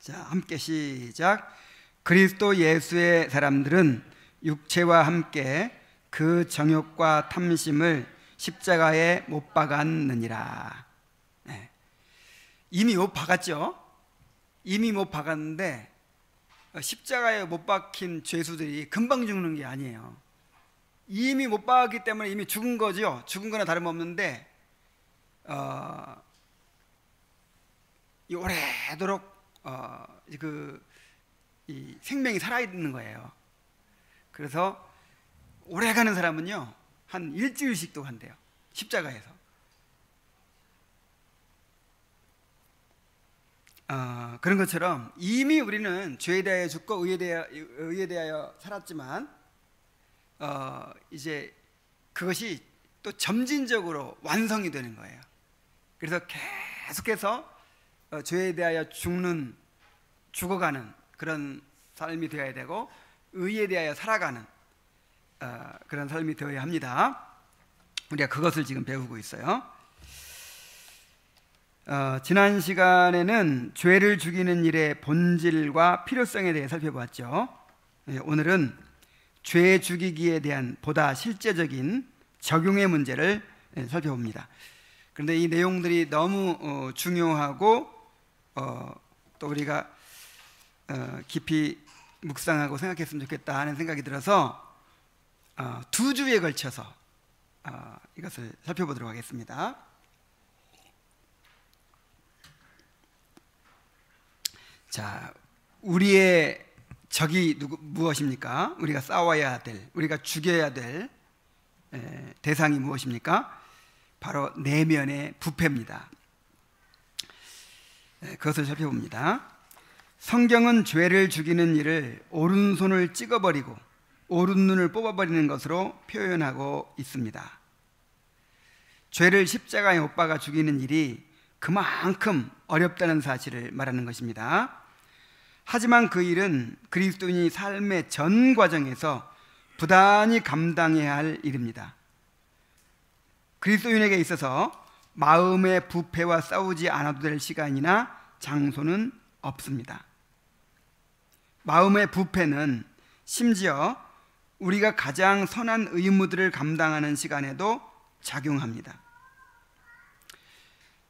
자, 함께 시작. 그리스도 예수의 사람들은 육체와 함께 그 정욕과 탐심을 십자가에 못 박았느니라. 네. 이미 못 박았죠. 이미 못 박았는데 십자가에 못 박힌 죄수들이 금방 죽는 게 아니에요. 이미 못 박았기 때문에 이미 죽은 거죠. 죽은 거나 다름없는데 오래도록 이 생명이 살아있는 거예요. 그래서 오래 가는 사람은요 한 일주일씩도 간대요, 십자가에서. 그런 것처럼 이미 우리는 죄에 대하여 죽고 의에 대하여 살았지만 이제 그것이 또 점진적으로 완성이 되는 거예요. 그래서 계속해서 죄에 대하여 죽어가는 그런 삶이 되어야 되고, 의에 대하여 살아가는 그런 삶이 되어야 합니다. 우리가 그것을 지금 배우고 있어요. 지난 시간에는 죄를 죽이는 일의 본질과 필요성에 대해 살펴보았죠. 오늘은 죄 죽이기에 대한 보다 실제적인 적용의 문제를 살펴봅니다. 그런데 이 내용들이 너무 중요하고 또 우리가 깊이 묵상하고 생각했으면 좋겠다 하는 생각이 들어서 두 주에 걸쳐서 이것을 살펴보도록 하겠습니다. 자, 우리의 적이 무엇입니까? 우리가 싸워야 될, 우리가 죽여야 될 대상이 무엇입니까? 바로 내면의 부패입니다. 그것을 살펴봅니다. 성경은 죄를 죽이는 일을 오른손을 찍어버리고 오른눈을 뽑아버리는 것으로 표현하고 있습니다. 죄를 십자가에 못 박아 죽이는 일이 그만큼 어렵다는 사실을 말하는 것입니다. 하지만 그 일은 그리스도인이 삶의 전 과정에서 부단히 감당해야 할 일입니다. 그리스도인에게 있어서 마음의 부패와 싸우지 않아도 될 시간이나 장소는 없습니다. 마음의 부패는 심지어 우리가 가장 선한 의무들을 감당하는 시간에도 작용합니다.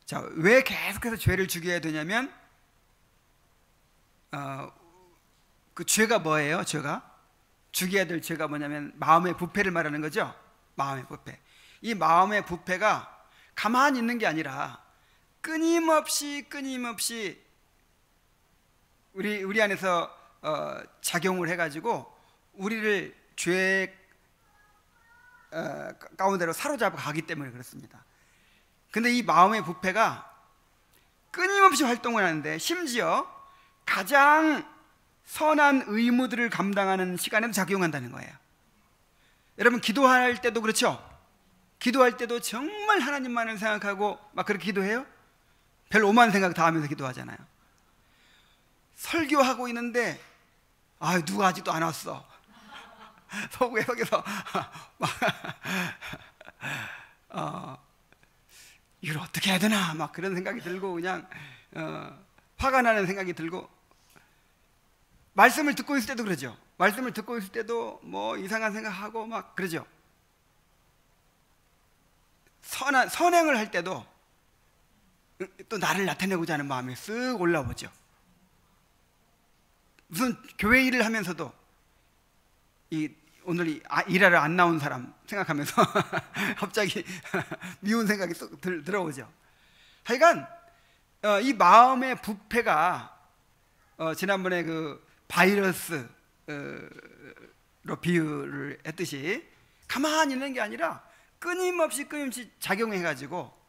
자, 왜 계속해서 죄를 죽여야 되냐면 그 죄가 뭐예요? 죄가 죽여야 될 죄가 뭐냐면 마음의 부패를 말하는 거죠. 마음의 부패. 이 마음의 부패가 가만히 있는 게 아니라 끊임없이 우리 안에서 작용을 해가지고 우리를 죄 가운데로 사로잡아 가기 때문에 그렇습니다. 근데 이 마음의 부패가 끊임없이 활동을 하는데 심지어 가장 선한 의무들을 감당하는 시간에도 작용한다는 거예요. 여러분, 기도할 때도 그렇죠? 기도할 때도 정말 하나님만을 생각하고 막 그렇게 기도해요? 별 오만 생각 다 하면서 기도하잖아요. 설교하고 있는데 누가 아직도 안 왔어. 속에서 이걸 어떻게 해야 되나 막 그런 생각이 들고 그냥 화가 나는 생각이 들고, 말씀을 듣고 있을 때도 그러죠. 말씀을 듣고 있을 때도 뭐 이상한 생각하고 막 그러죠. 선행을 할 때도 또 나를 나타내고자 하는 마음이 쓱 올라오죠. 무슨 교회 일을 하면서도 오늘 일하러 안 나온 사람 생각하면서 갑자기 미운 생각이 쏙 들어오죠. 하여간 이 마음의 부패가 지난번에 그 바이러스로 비유를 했듯이 가만히 있는 게 아니라 끊임없이 작용해가지고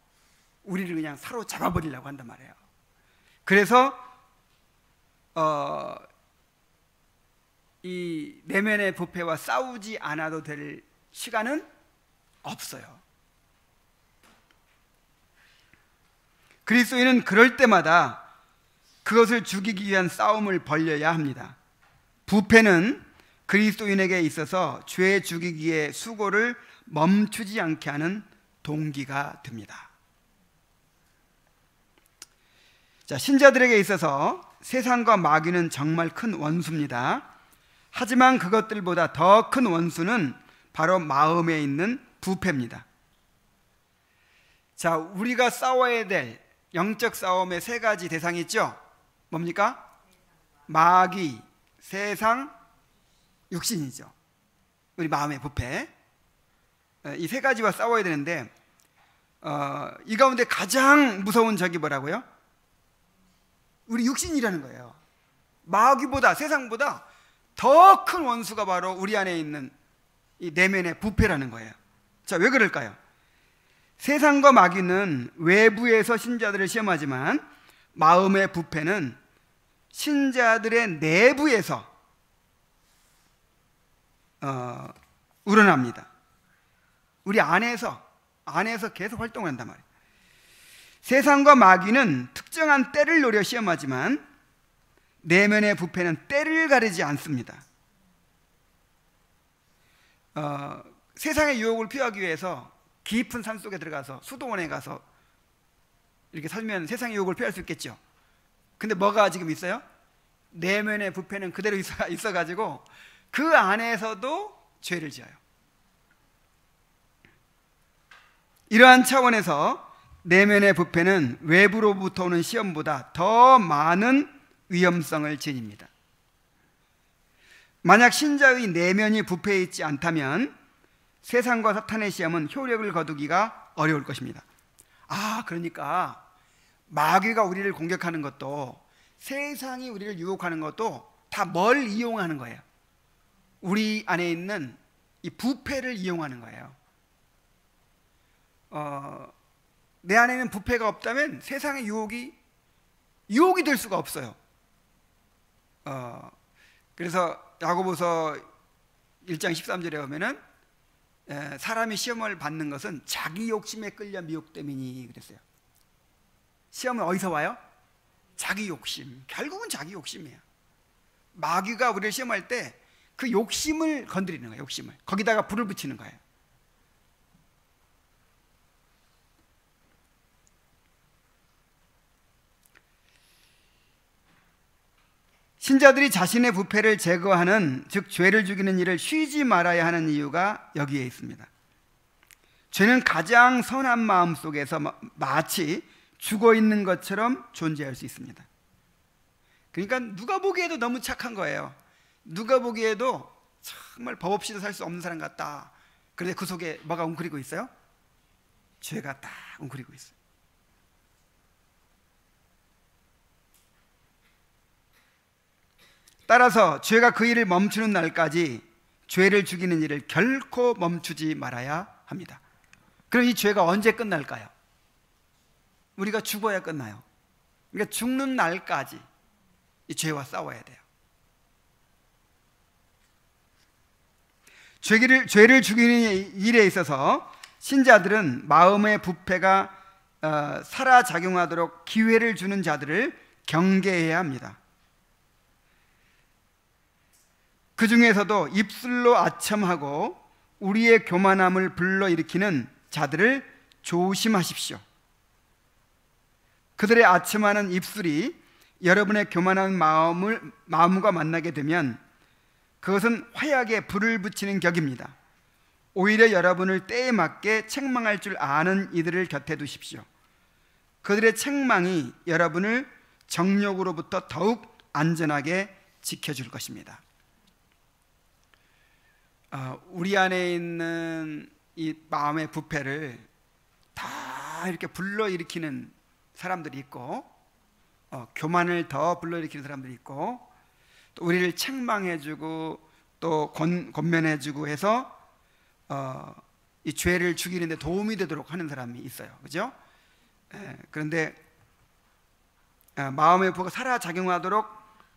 우리를 그냥 사로잡아 버리려고 한단 말이에요. 그래서 이 내면의 부패와 싸우지 않아도 될 시간은 없어요. 그리스도인은 그럴 때마다 그것을 죽이기 위한 싸움을 벌여야 합니다. 부패는 그리스도인에게 있어서 죄 죽이기의 수고를 멈추지 않게 하는 동기가 됩니다. 자, 신자들에게 있어서 세상과 마귀는 정말 큰 원수입니다. 하지만 그것들보다 더 큰 원수는 바로 마음에 있는 부패입니다. 자, 우리가 싸워야 될 영적 싸움의 세 가지 대상이 있죠. 뭡니까? 마귀, 세상, 육신이죠. 우리 마음의 부패. 이 세 가지와 싸워야 되는데 이 가운데 가장 무서운 적이 뭐라고요? 우리 육신이라는 거예요. 마귀보다, 세상보다 더 큰 원수가 바로 우리 안에 있는 이 내면의 부패라는 거예요. 자, 왜 그럴까요? 세상과 마귀는 외부에서 신자들을 시험하지만 마음의 부패는 신자들의 내부에서 우러납니다. 우리 안에서 계속 활동을 한단 말이에요. 세상과 마귀는 특정한 때를 노려 시험하지만 내면의 부패는 때를 가리지 않습니다. 세상의 유혹을 피하기 위해서 깊은 산 속에 들어가서 수도원에 가서 이렇게 살면 세상의 유혹을 피할 수 있겠죠. 근데 뭐가 지금 있어요? 내면의 부패는 그대로 있어가지고 그 안에서도 죄를 지어요. 이러한 차원에서 내면의 부패는 외부로부터 오는 시험보다 더 많은 위험성을 지닙니다. 만약 신자의 내면이 부패해 있지 않다면 세상과 사탄의 시험은 효력을 거두기가 어려울 것입니다. 그러니까 마귀가 우리를 공격하는 것도 세상이 우리를 유혹하는 것도 다 뭘 이용하는 거예요? 우리 안에 있는 이 부패를 이용하는 거예요. 내 안에는 부패가 없다면 세상의 유혹이 될 수가 없어요. 그래서 야고보서 1장 13절에 보면은 사람이 시험을 받는 것은 자기 욕심에 끌려 미혹됨이니 그랬어요. 시험은 어디서 와요? 자기 욕심. 결국은 자기 욕심이에요. 마귀가 우리를 시험할 때 그 욕심을 건드리는 거예요. 욕심을. 거기다가 불을 붙이는 거예요. 신자들이 자신의 부패를 제거하는, 즉 죄를 죽이는 일을 쉬지 말아야 하는 이유가 여기에 있습니다. 죄는 가장 선한 마음 속에서 마치 죽어있는 것처럼 존재할 수 있습니다. 그러니까 누가 보기에도 너무 착한 거예요. 누가 보기에도 정말 법 없이도 살 수 없는 사람 같다. 그런데 그 속에 뭐가 웅크리고 있어요? 죄가 딱 웅크리고 있어요. 따라서 죄가 그 일을 멈추는 날까지 죄를 죽이는 일을 결코 멈추지 말아야 합니다. 그럼 이 죄가 언제 끝날까요? 우리가 죽어야 끝나요. 그러니까 죽는 날까지 이 죄와 싸워야 돼요. 죄를 죽이는 일에 있어서 신자들은 마음의 부패가 살아작용하도록 기회를 주는 자들을 경계해야 합니다. 그 중에서도 입술로 아첨하고 우리의 교만함을 불러일으키는 자들을 조심하십시오. 그들의 아첨하는 입술이 여러분의 교만한 마음과 만나게 되면 그것은 화약에 불을 붙이는 격입니다. 오히려 여러분을 때에 맞게 책망할 줄 아는 이들을 곁에 두십시오. 그들의 책망이 여러분을 정욕으로부터 더욱 안전하게 지켜줄 것입니다. 우리 안에 있는 이 마음의 부패를 다 이렇게 불러일으키는 사람들이 있고, 교만을 더 불러일으키는 사람들이 있고, 또 우리를 책망해주고 또 권면해주고 해서 이 죄를 죽이는 데 도움이 되도록 하는 사람이 있어요. 그죠? 그런데 마음의 부패가 살아작용하도록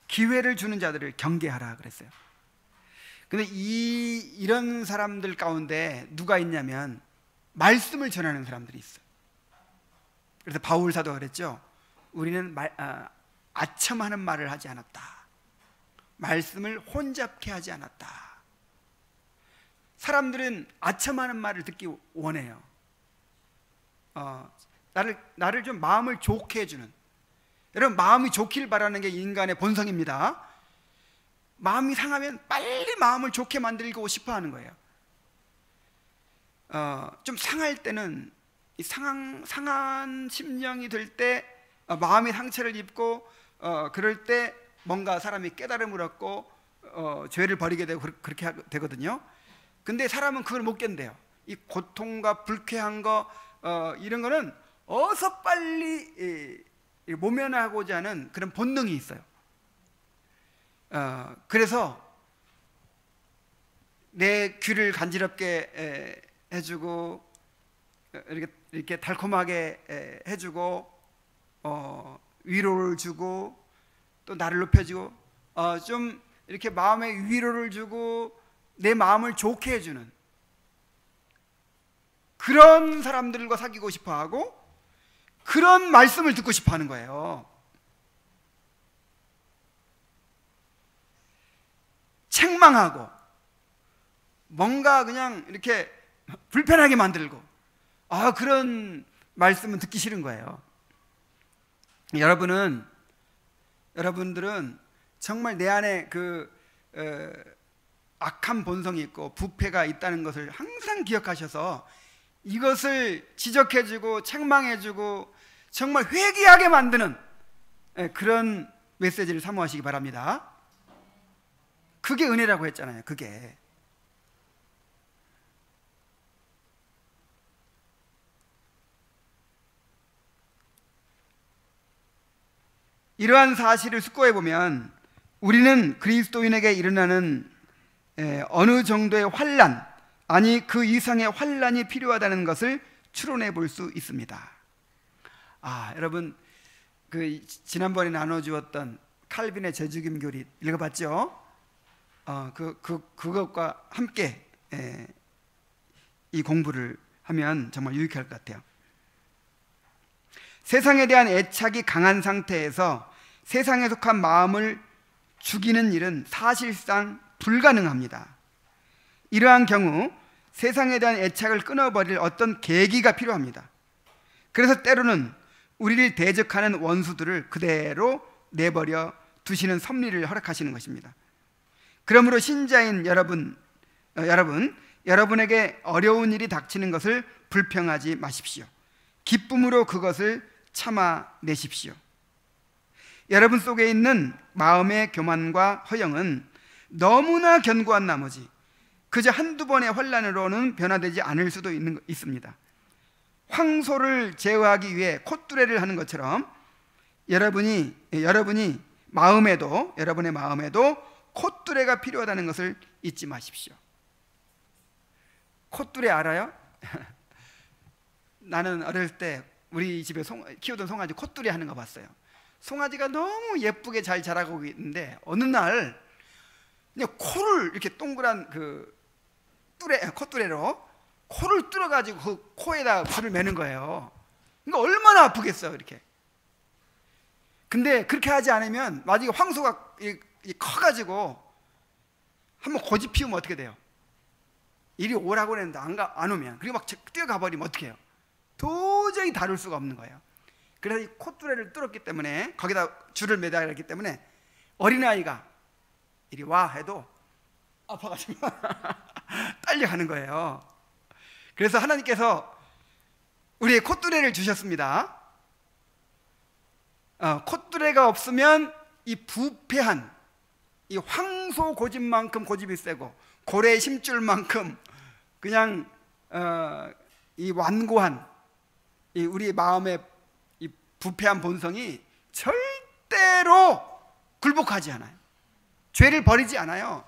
기회를 주는 자들을 경계하라 그랬어요. 근데 이런 사람들 가운데 누가 있냐면 말씀을 전하는 사람들이 있어요. 그래서 바울 사도가 그랬죠. 우리는 아첨하는 말을 하지 않았다. 말씀을 혼잡케 하지 않았다. 사람들은 아첨하는 말을 듣기 원해요. 나를 좀 마음을 좋게 해주는, 여러분, 마음이 좋길 바라는 게 인간의 본성입니다. 마음이 상하면 빨리 마음을 좋게 만들고 싶어 하는 거예요. 좀 상할 때는 이 상한 심령이 될 때, 마음이 상처를 입고 그럴 때 뭔가 사람이 깨달음을 얻고 죄를 버리게 되고 그렇게 되거든요. 근데 사람은 그걸 못 견뎌요. 이 고통과 불쾌한 거, 이런 거는 어서 빨리 모면하고자 하는 그런 본능이 있어요. 그래서 내 귀를 간지럽게 해주고, 이렇게 달콤하게 해주고, 위로를 주고, 또 나를 높여주고, 좀 이렇게 마음에 위로를 주고 내 마음을 좋게 해주는 그런 사람들과 사귀고 싶어하고, 그런 말씀을 듣고 싶어하는 거예요. 책망하고 뭔가 그냥 이렇게 불편하게 만들고, 그런 말씀은 듣기 싫은 거예요. 여러분들은 정말 내 안에 그 악한 본성이 있고 부패가 있다는 것을 항상 기억하셔서 이것을 지적해주고 책망해주고 정말 회개하게 만드는 그런 메시지를 사모하시기 바랍니다. 그게 은혜라고 했잖아요. 그게. 이러한 사실을 숙고해 보면 우리는 그리스도인에게 일어나는 어느 정도의 환난, 아니 그 이상의 환난이 필요하다는 것을 추론해 볼 수 있습니다. 여러분, 지난번에 나눠주었던 칼빈의 재죽임 교리 읽어봤죠? 그것과 함께 이 공부를 하면 정말 유익할 것 같아요. 세상에 대한 애착이 강한 상태에서 세상에 속한 마음을 죽이는 일은 사실상 불가능합니다. 이러한 경우 세상에 대한 애착을 끊어버릴 어떤 계기가 필요합니다. 그래서 때로는 우리를 대적하는 원수들을 그대로 내버려 두시는 섭리를 허락하시는 것입니다. 그러므로 신자인 여러분에게 어려운 일이 닥치는 것을 불평하지 마십시오. 기쁨으로 그것을 참아내십시오. 여러분 속에 있는 마음의 교만과 허영은 너무나 견고한 나머지 그저 한두 번의 환난으로는 변화되지 않을 수도 있습니다. 황소를 제어하기 위해 콧뚜레를 하는 것처럼 여러분의 마음에도 콧뚜레가 필요하다는 것을 잊지 마십시오. 콧뚜레 알아요? 나는 어릴 때 우리 집에 키우던 송아지 콧뚜레 하는 거 봤어요. 송아지가 너무 예쁘게 잘 자라고 있는데 어느 날 그냥 코를 이렇게 동그란 콧뚜레로 코를 뚫어가지고 그 코에다 불을 매는 거예요. 그러니까 얼마나 아프겠어요, 이렇게. 근데 그렇게 하지 않으면 나중에 황소가 커가지고 한번 고집 피우면 어떻게 돼요? 이리 오라고 했는데 안 오면, 그리고 막 뛰어가 버리면 어떻게 해요? 도저히 다룰 수가 없는 거예요. 그래서 이 콧뚜레를 뚫었기 때문에, 거기다 줄을 매달았기 때문에 어린아이가 이리 와 해도 아파가지고 딸려가는 거예요. 그래서 하나님께서 우리의 콧뚜레를 주셨습니다. 콧뚜레가 없으면 이 부패한 이 황소 고집만큼 고집이 세고 고래 심줄만큼 그냥 이 완고한 이 우리 마음의 이 부패한 본성이 절대로 굴복하지 않아요. 죄를 버리지 않아요.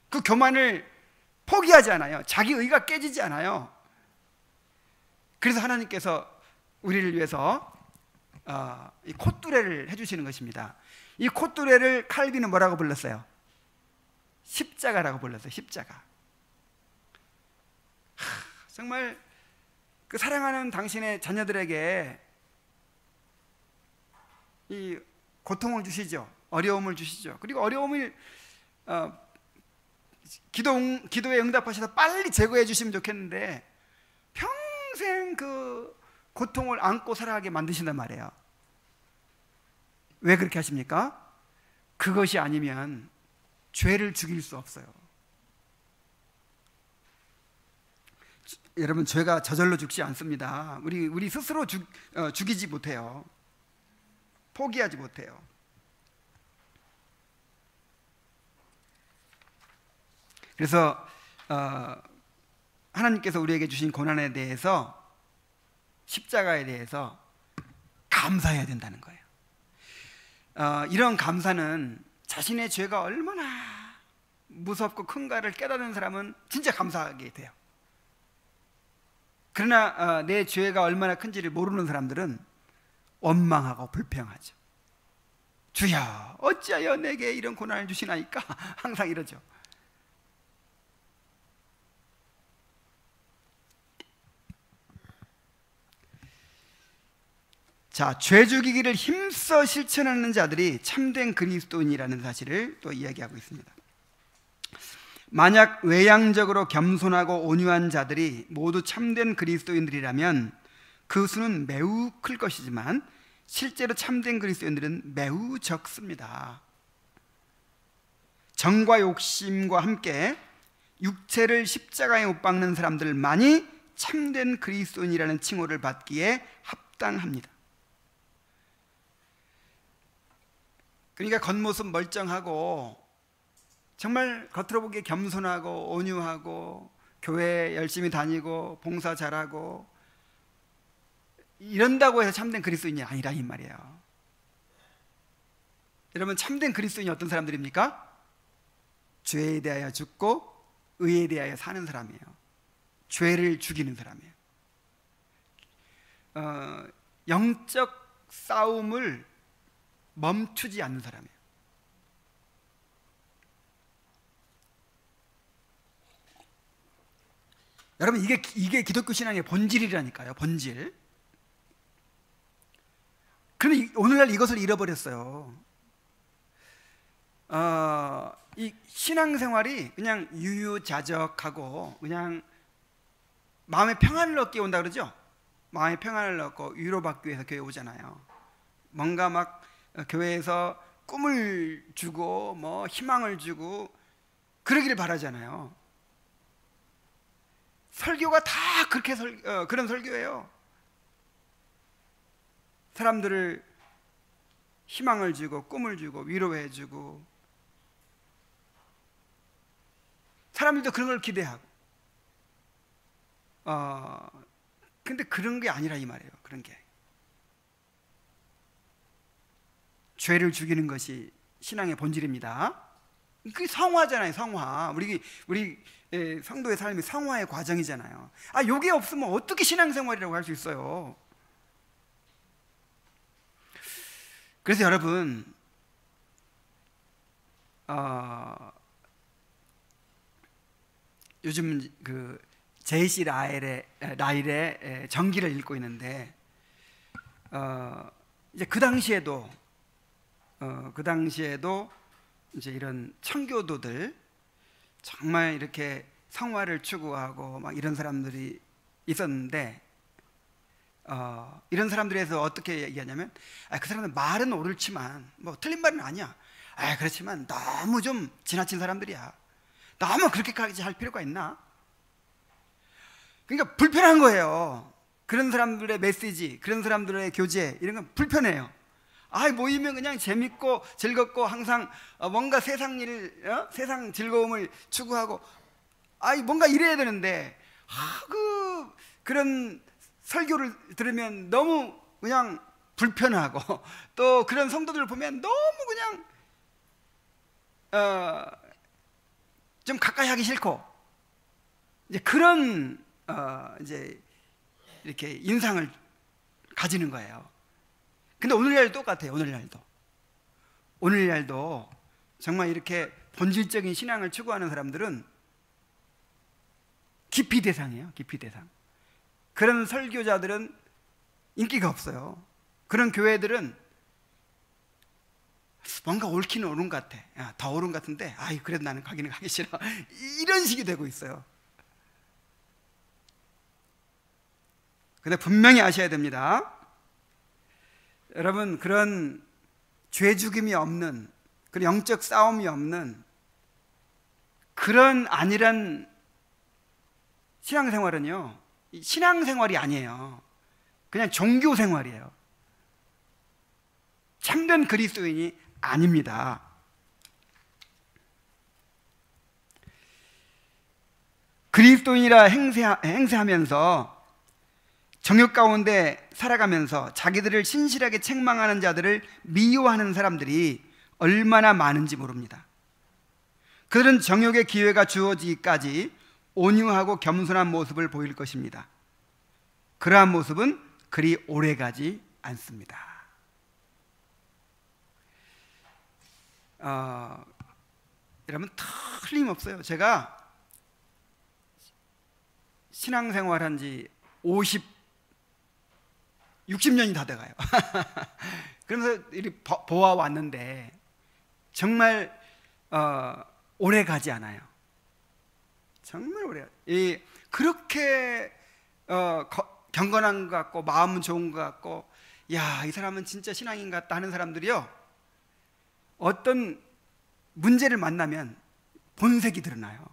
그 교만을 포기하지 않아요. 자기 의가 깨지지 않아요. 그래서 하나님께서 우리를 위해서 이 콧뚜레를 해주시는 것입니다. 이 콧뚜레를 칼빈은 뭐라고 불렀어요? 십자가라고 불렀어요. 십자가. 정말 그 사랑하는 당신의 자녀들에게 이 고통을 주시죠. 어려움을 주시죠. 그리고 어려움을 기도에 응답하셔서 빨리 제거해 주시면 좋겠는데 평생 그 고통을 안고 살아가게 만드신단 말이에요. 왜 그렇게 하십니까? 그것이 아니면 죄를 죽일 수 없어요. 여러분, 죄가 저절로 죽지 않습니다. 우리 스스로 죽이지 못해요. 포기하지 못해요. 그래서 하나님께서 우리에게 주신 고난에 대해서, 십자가에 대해서 감사해야 된다는 거예요. 이런 감사는 자신의 죄가 얼마나 무섭고 큰가를 깨닫는 사람은 진짜 감사하게 돼요. 그러나 내 죄가 얼마나 큰지를 모르는 사람들은 원망하고 불평하죠. 주여, 어찌하여 내게 이런 고난을 주시나이까? 항상 이러죠. 자, 죄 죽이기를 힘써 실천하는 자들이 참된 그리스도인이라는 사실을 또 이야기하고 있습니다. 만약 외향적으로 겸손하고 온유한 자들이 모두 참된 그리스도인들이라면 그 수는 매우 클 것이지만 실제로 참된 그리스도인들은 매우 적습니다. 정과 욕심과 함께 육체를 십자가에 못 박는 사람들만이 참된 그리스도인이라는 칭호를 받기에 합당합니다. 그러니까 겉모습 멀쩡하고 정말 겉으로 보기에 겸손하고 온유하고 교회 열심히 다니고 봉사 잘하고 이런다고 해서 참된 그리스도인이 아니라 이 말이에요. 여러분, 참된 그리스도인이 어떤 사람들입니까? 죄에 대하여 죽고 의에 대하여 사는 사람이에요. 죄를 죽이는 사람이에요. 영적 싸움을 멈추지 않는 사람이에요. 여러분, 이게 기독교 신앙의 본질이라니까요. 본질. 그런데 오늘날 이것을 잃어버렸어요. 이 신앙생활이 그냥 유유자적하고 그냥 마음의 평안을 얻기 온다 그러죠. 마음의 평안을 얻고 위로받기 위해서 교회 오잖아요. 뭔가 막 교회에서 꿈을 주고 뭐 희망을 주고 그러기를 바라잖아요. 설교가 다 그렇게 그런 설교예요. 사람들을 희망을 주고 꿈을 주고 위로해 주고, 사람들도 그런 걸 기대하고. 근데 그런 게 아니라 이 말이에요. 그런 게 죄를 죽이는 것이 신앙의 본질입니다. 그게 성화잖아요. 성화. 우리 성도의 삶이 성화의 과정이잖아요. 요게 없으면 어떻게 신앙생활이라고 할 수 있어요? 그래서 여러분, 요즘 그 제이씨 라일의 전기를 읽고 있는데, 이제 그 당시에도 이제 이런 청교도들, 정말 이렇게 성화를 추구하고 막 이런 사람들이 있었는데, 이런 사람들에서 어떻게 얘기하냐면, 그 사람들 말은 옳지만 뭐 틀린 말은 아니야. 그렇지만 너무 좀 지나친 사람들이야. 너무 그렇게까지 할 필요가 있나? 그러니까 불편한 거예요. 그런 사람들의 메시지, 그런 사람들의 교제, 이런 건 불편해요. 모이면 그냥 재밌고 즐겁고 항상 뭔가 세상 즐거움을 추구하고 뭔가 이래야 되는데, 그런 설교를 들으면 너무 그냥 불편하고, 또 그런 성도들을 보면 너무 그냥 좀 가까이 하기 싫고, 이제 그런 이제 이렇게 인상을 가지는 거예요. 근데 오늘날도 똑같아요. 오늘날도 정말 이렇게 본질적인 신앙을 추구하는 사람들은 기피 대상이에요. 기피 대상. 그런 설교자들은 인기가 없어요. 그런 교회들은 뭔가 옳기는 옳은 것 같아. 더 옳은 것 같은데 그래도 나는 가기는 가기 싫어. 이런 식이 되고 있어요. 근데 분명히 아셔야 됩니다. 여러분, 그런 죄 죽임이 없는, 그런 영적 싸움이 없는 그런 안일한 신앙생활은요, 신앙생활이 아니에요. 그냥 종교생활이에요. 참된 그리스도인이 아닙니다. 그리스도인이라 행세하면서 정욕 가운데 살아가면서 자기들을 신실하게 책망하는 자들을 미워하는 사람들이 얼마나 많은지 모릅니다. 그들은 정욕의 기회가 주어지기까지 온유하고 겸손한 모습을 보일 것입니다. 그러한 모습은 그리 오래가지 않습니다. 여러분, 틀림없어요. 제가 신앙생활한 지 60년이 다 돼가요. 그러면서 이렇게 보아왔는데 정말 오래 가지 않아요. 정말 오래. 그렇게 경건한 것 같고 마음은 좋은 것 같고, 야, 이 사람은 진짜 신앙인 같다 하는 사람들이요, 어떤 문제를 만나면 본색이 드러나요.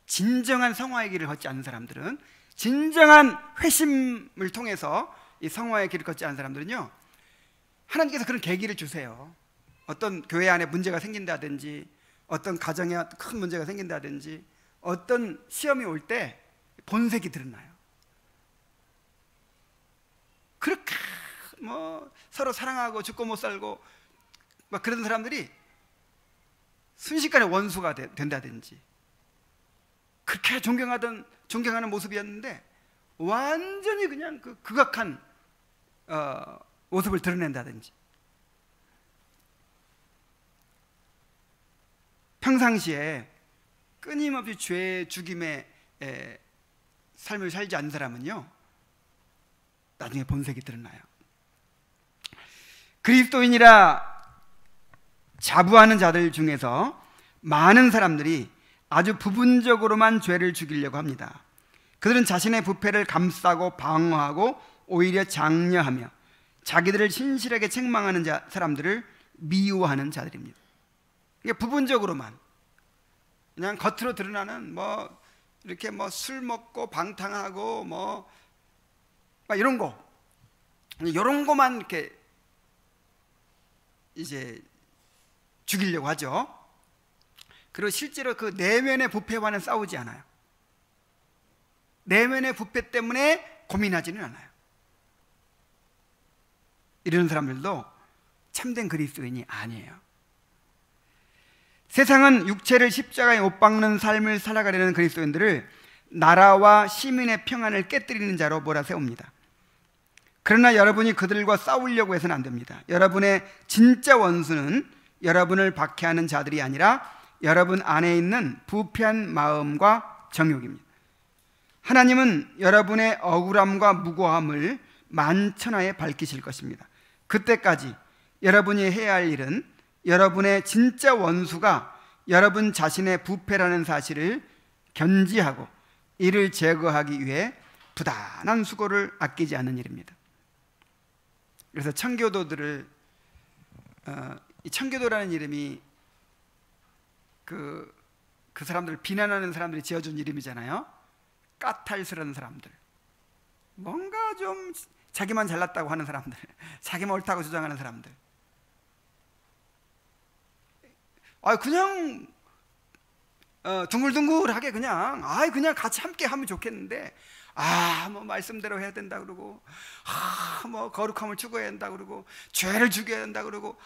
진정한 성화의 길을 걷지 않는 사람들은, 진정한 회심을 통해서 이 성화의 길을 걷지 않는 사람들은요, 하나님께서 그런 계기를 주세요. 어떤 교회 안에 문제가 생긴다든지, 어떤 가정에 큰 문제가 생긴다든지, 어떤 시험이 올 때 본색이 드러나요. 그렇게 서로 사랑하고 죽고 못 살고 막 그런 사람들이 순식간에 원수가 된다든지, 그렇게 존경하는 모습이었는데 완전히 그냥 그 극악한 모습을 드러낸다든지, 평상시에 끊임없이 죄 죽임의 삶을 살지 않는 사람은요, 나중에 본색이 드러나요. 그리스도인이라 자부하는 자들 중에서 많은 사람들이 아주 부분적으로만 죄를 죽이려고 합니다. 그들은 자신의 부패를 감싸고 방어하고 오히려 장려하며 자기들을 신실하게 책망하는 사람들을 미워하는 자들입니다. 이게 부분적으로만, 그냥 겉으로 드러나는 이렇게 술 먹고 방탕하고 막 이런 거만 이렇게 이제 죽이려고 하죠. 그리고 실제로 그 내면의 부패와는 싸우지 않아요. 내면의 부패 때문에 고민하지는 않아요. 이런 사람들도 참된 그리스도인이 아니에요. 세상은 육체를 십자가에 못 박는 삶을 살아가려는 그리스도인들을 나라와 시민의 평안을 깨뜨리는 자로 몰아세웁니다. 그러나 여러분이 그들과 싸우려고 해서는 안 됩니다. 여러분의 진짜 원수는 여러분을 박해하는 자들이 아니라 여러분 안에 있는 부패한 마음과 정욕입니다. 하나님은 여러분의 억울함과 무고함을 만천하에 밝히실 것입니다. 그때까지 여러분이 해야 할 일은 여러분의 진짜 원수가 여러분 자신의 부패라는 사실을 견지하고 이를 제거하기 위해 부단한 수고를 아끼지 않는 일입니다. 그래서 청교도들을 이 청교도라는 이름이 그 사람들을 비난하는 사람들이 지어준 이름이잖아요. 까탈스러운 사람들, 뭔가 좀 자기만 잘났다고 하는 사람들, 자기만 옳다고 주장하는 사람들, 그냥 둥글둥글하게 그냥 같이 함께 하면 좋겠는데, 말씀대로 해야 된다 그러고, 거룩함을 추구해야 된다 그러고, 죄를 죽여야 된다 그러고,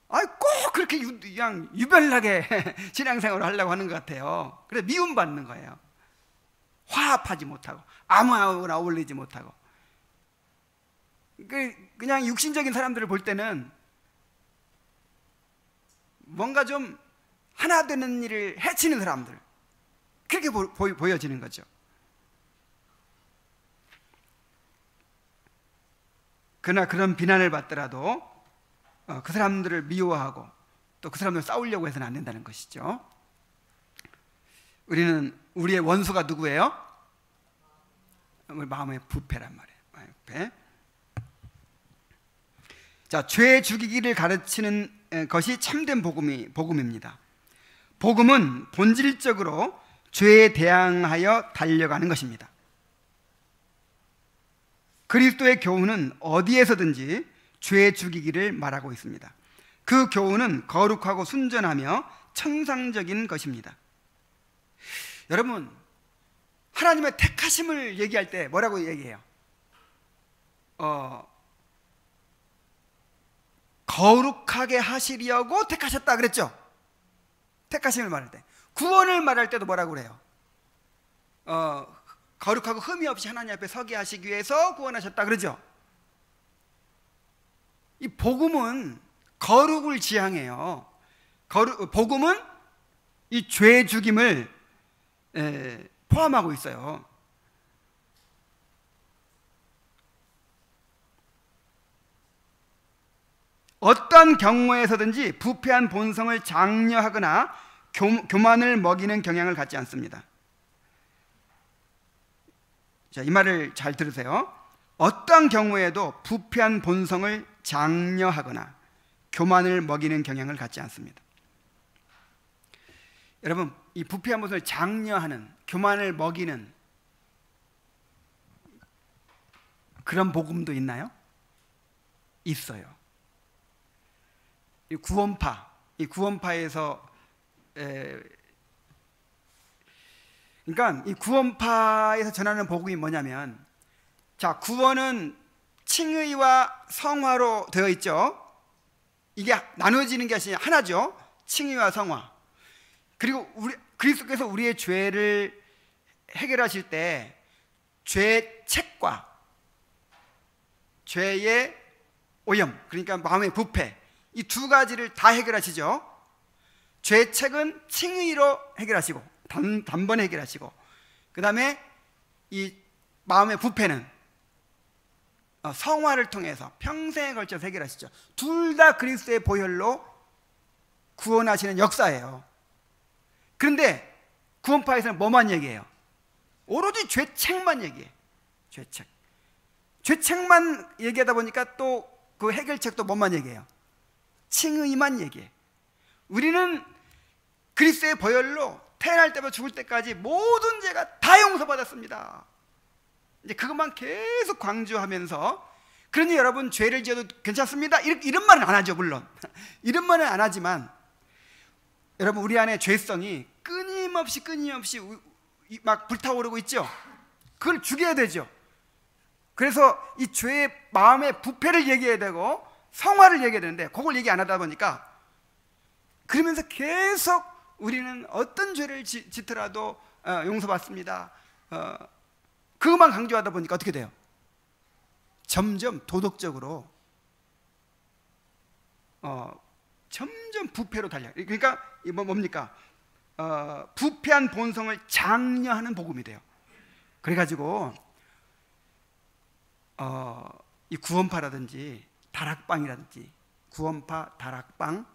꼭 그렇게 그냥 유별나게 신앙생활을 하려고 하는 것 같아요. 그래서 미움받는 거예요. 화합하지 못하고 아무하고나 어울리지 못하고, 그냥 육신적인 사람들을 볼 때는 뭔가 좀 하나 되는 일을 해치는 사람들, 그렇게 보여지는 거죠. 그러나 그런 비난을 받더라도 그 사람들을 미워하고 또 그 사람들을 싸우려고 해서는 안 된다는 것이죠. 우리의 원수가 누구예요? 우리 마음의 부패란 말이에요. 부패. 자, 죄 죽이기를 가르치는 것이 참된 복음입니다. 복음은 본질적으로 죄에 대항하여 달려가는 것입니다. 그리스도의 교훈은 어디에서든지 죄 죽이기를 말하고 있습니다. 그 교훈은 거룩하고 순전하며 천상적인 것입니다. 여러분, 하나님의 택하심을 얘기할 때 뭐라고 얘기해요? 거룩하게 하시려고 택하셨다 그랬죠? 택하심을 말할 때. 구원을 말할 때도 뭐라고 그래요? 거룩하고 흠이 없이 하나님 앞에 서게 하시기 위해서 구원하셨다 그러죠? 이 복음은 거룩을 지향해요. 복음은 이 죄 죽임을 포함하고 있어요. 어떤 경우에서든지 부패한 본성을 장려하거나 교만을 먹이는 경향을 갖지 않습니다. 자, 이 말을 잘 들으세요. 어떤 경우에도 부패한 본성을 장려하거나 교만을 먹이는 경향을 갖지 않습니다. 여러분, 이 부패한 본성을 장려하는, 교만을 먹이는 그런 복음도 있나요? 있어요. 이 구원파에서 그러니까 이 구원파에서 전하는 복음이 뭐냐면, 자, 구원은 칭의와 성화로 되어 있죠. 이게 나눠지는 게 아니라 하나죠. 칭의와 성화. 그리고 그리스도께서 우리의 죄를 해결하실 때 죄책과 죄의 오염, 그러니까 마음의 부패, 이 두 가지를 다 해결하시죠. 죄책은 칭의로 해결하시고 단번에 해결하시고, 그 다음에 이 마음의 부패는 성화를 통해서 평생에 걸쳐서 해결하시죠. 둘 다 그리스도의 보혈로 구원하시는 역사예요. 그런데 구원파에서는 뭐만 얘기해요? 오로지 죄책만 얘기해. 죄책만 얘기하다 보니까 또 그 해결책도 뭐만 얘기해요? 칭의만 얘기해. 우리는 그리스도의 보혈로 태어날 때부터 죽을 때까지 모든 죄가 다 용서받았습니다. 이제 그것만 계속 강조하면서, 그러니 여러분 죄를 지어도 괜찮습니다, 이런 말은 안 하죠. 물론 이런 말은 안 하지만, 여러분 우리 안에 죄성이 끊임없이 막 불타오르고 있죠. 그걸 죽여야 되죠. 그래서 이 죄의 마음의 부패를 얘기해야 되고 성화를 얘기해야 되는데, 그걸 얘기 안 하다 보니까, 그러면서 계속 우리는 어떤 죄를 짓더라도 용서받습니다, 그것만 강조하다 보니까 어떻게 돼요? 점점 도덕적으로 점점 부패로 달려요. 그러니까 뭡니까? 부패한 본성을 장려하는 복음이 돼요. 그래가지고 이 구원파라든지 다락방이라든지, 구원파, 다락방,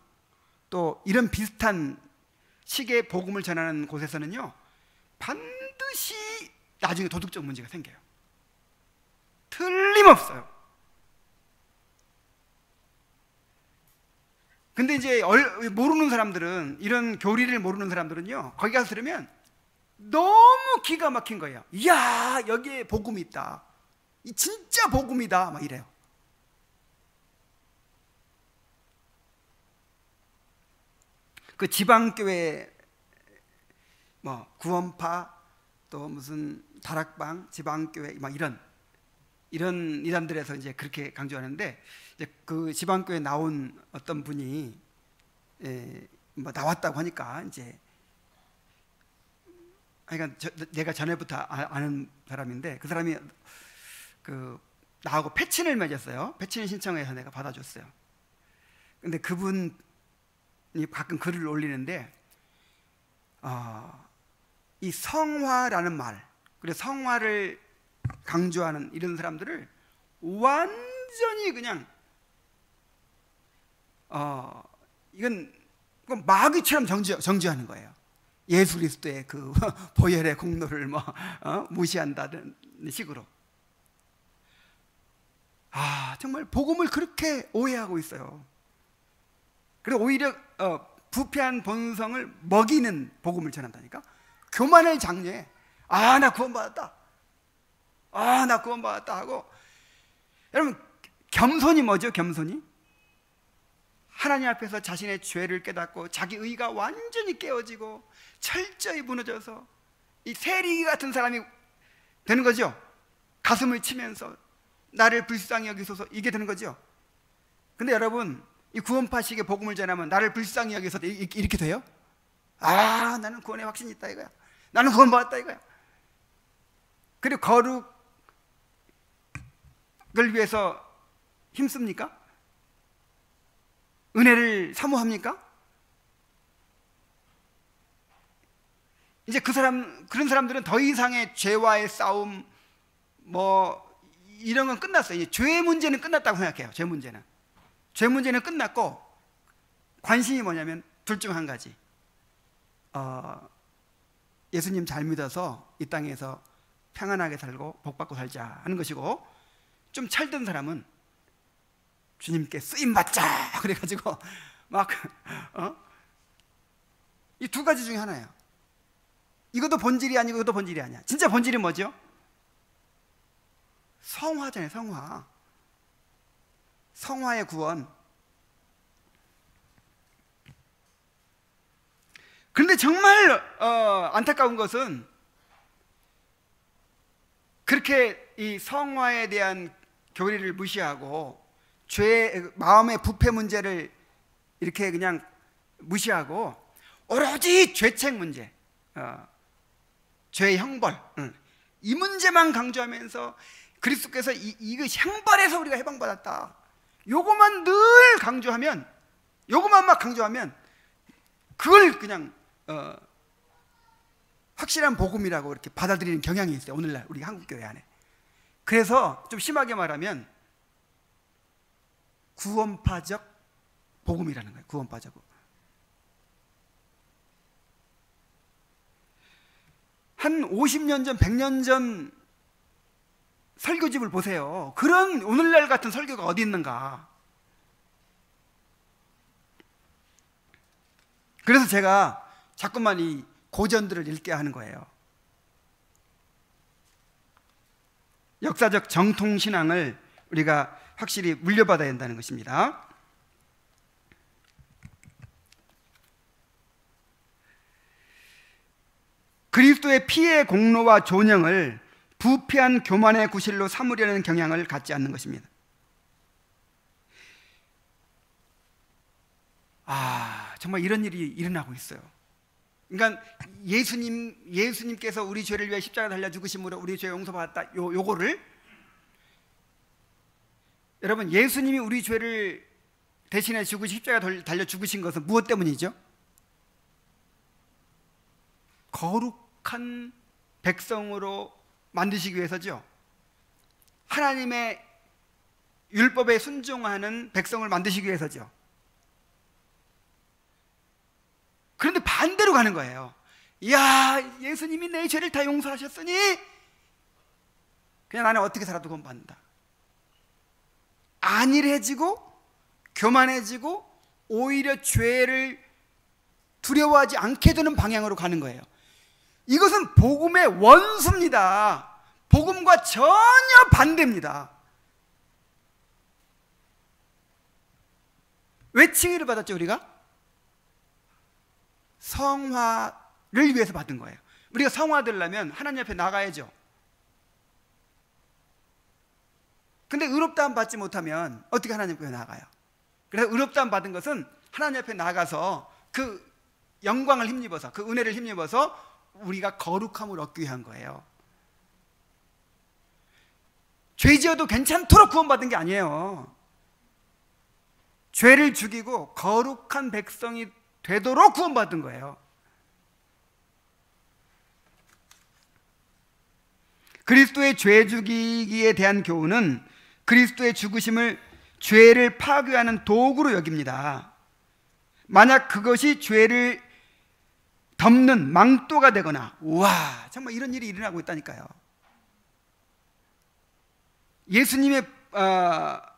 또 이런 비슷한 식의 복음을 전하는 곳에서는요, 반드시 나중에 도덕적 문제가 생겨요. 틀림없어요. 근데 이제 모르는 사람들은, 이런 교리를 모르는 사람들은요, 거기 가서 들으면 너무 기가 막힌 거예요. 이야, 여기에 복음이 있다, 이 진짜 복음이다, 막 이래요. 그 지방교회, 구원파, 또 무슨 다락방, 지방교회, 막 이런 이단들에서 이제 그렇게 강조하는데, 이제 그 지방교회 나온 어떤 분이 나왔다고 하니까, 이제 그러니까 내가 전에부터 아는 사람인데, 그 사람이 나하고 패친을 맺었어요. 패친 신청해서 내가 받아줬어요. 근데 그분이 가끔 글을 올리는데, 이 성화라는 말, 그리고 성화를 강조하는 이런 사람들을 완전히 그냥 이건 마귀처럼 정죄하는 거예요. 예수 그리스도의 그 보혈의 공로를 무시한다는 식으로. 정말 복음을 그렇게 오해하고 있어요. 그래서 오히려 부패한 본성을 먹이는 복음을 전한다니까. 교만을 장려해. 나 구원받았다. 나 구원받았다 하고. 여러분, 겸손이 뭐죠? 겸손이 하나님 앞에서 자신의 죄를 깨닫고 자기 의가 완전히 깨어지고 철저히 무너져서 이 세리 같은 사람이 되는 거죠. 가슴을 치면서 나를 불쌍히 여기소서, 이게 되는 거죠. 근데 여러분, 이 구원파식의 복음을 전하면 나를 불쌍히 여기서 이렇게 돼요? 나는 구원의 확신이 있다 이거야. 나는 구원받았다 이거야. 그리고 거룩을 위해서 힘씁니까? 은혜를 사모합니까? 이제 그런 사람들은 더 이상의 죄와의 싸움 이런 건 끝났어요. 이제 죄 문제는 끝났다고 생각해요. 죄 문제는 끝났고, 관심이 뭐냐면 둘 중 한 가지. 예수님 잘 믿어서 이 땅에서 평안하게 살고 복받고 살자 하는 것이고, 좀 철든 사람은 주님께 쓰임받자 그래가지고 이 두 가지 중에 하나예요. 이것도 본질이 아니고 이것도 본질이 아니야. 진짜 본질이 뭐죠? 성화잖아요. 성화의 구원. 그런데 정말 안타까운 것은 그렇게 이 성화에 대한 교리를 무시하고 마음의 부패 문제를 이렇게 그냥 무시하고 오로지 죄책 문제, 죄의 형벌, 이 문제만 강조하면서 그리스도께서 이거 형벌에서 우리가 해방받았다, 요것만 늘 강조하면, 요것만 막 강조하면 그걸 그냥 확실한 복음이라고 이렇게 받아들이는 경향이 있어요. 오늘날 우리 한국교회 안에. 그래서 좀 심하게 말하면 구원파적 복음이라는 거예요. 구원파적. 한 50년 전, 100년 전 설교집을 보세요. 그런 오늘날 같은 설교가 어디 있는가. 그래서 제가 자꾸만 이 고전들을 읽게 하는 거예요. 역사적 정통신앙을 우리가 확실히 물려받아야 한다는 것입니다. 그리스도의 피의 공로와 존영을 부패한 교만의 구실로 삼으려는 경향을 갖지 않는 것입니다. 정말 이런 일이 일어나고 있어요. 그러니까 예수님께서 우리 죄를 위해 십자가 달려 죽으심으로 우리 죄 용서받았다, 요거를, 여러분, 예수님이 우리 죄를 대신해 십자가 달려 죽으신 것은 무엇 때문이죠? 거룩한 백성으로 만드시기 위해서죠. 하나님의 율법에 순종하는 백성을 만드시기 위해서죠. 그런데 반대로 가는 거예요. 예수님이 내 죄를 다 용서하셨으니 그냥 나는 어떻게 살아도 구원받는다. 안일해지고 교만해지고 오히려 죄를 두려워하지 않게 되는 방향으로 가는 거예요. 이것은 복음의 원수입니다. 복음과 전혀 반대입니다. 왜 칭의를 받았죠, 우리가? 성화를 위해서 받은 거예요. 우리가 성화되려면 하나님 앞에 나가야죠. 근데 의롭다함 받지 못하면 어떻게 하나님 앞에 나가요? 그래서 의롭다함 받은 것은 하나님 앞에 나가서 그 영광을 힘입어서, 그 은혜를 힘입어서 우리가 거룩함을 얻기 위한 거예요. 죄 지어도 괜찮도록 구원받은 게 아니에요. 죄를 죽이고 거룩한 백성이 되도록 구원받은 거예요. 그리스도의 죄 죽이기에 대한 교훈은 그리스도의 죽으심을 죄를 파괴하는 도구로 여깁니다. 만약 그것이 죄를 덮는 망토가 되거나, 정말 이런 일이 일어나고 있다니까요. 예수님의 자,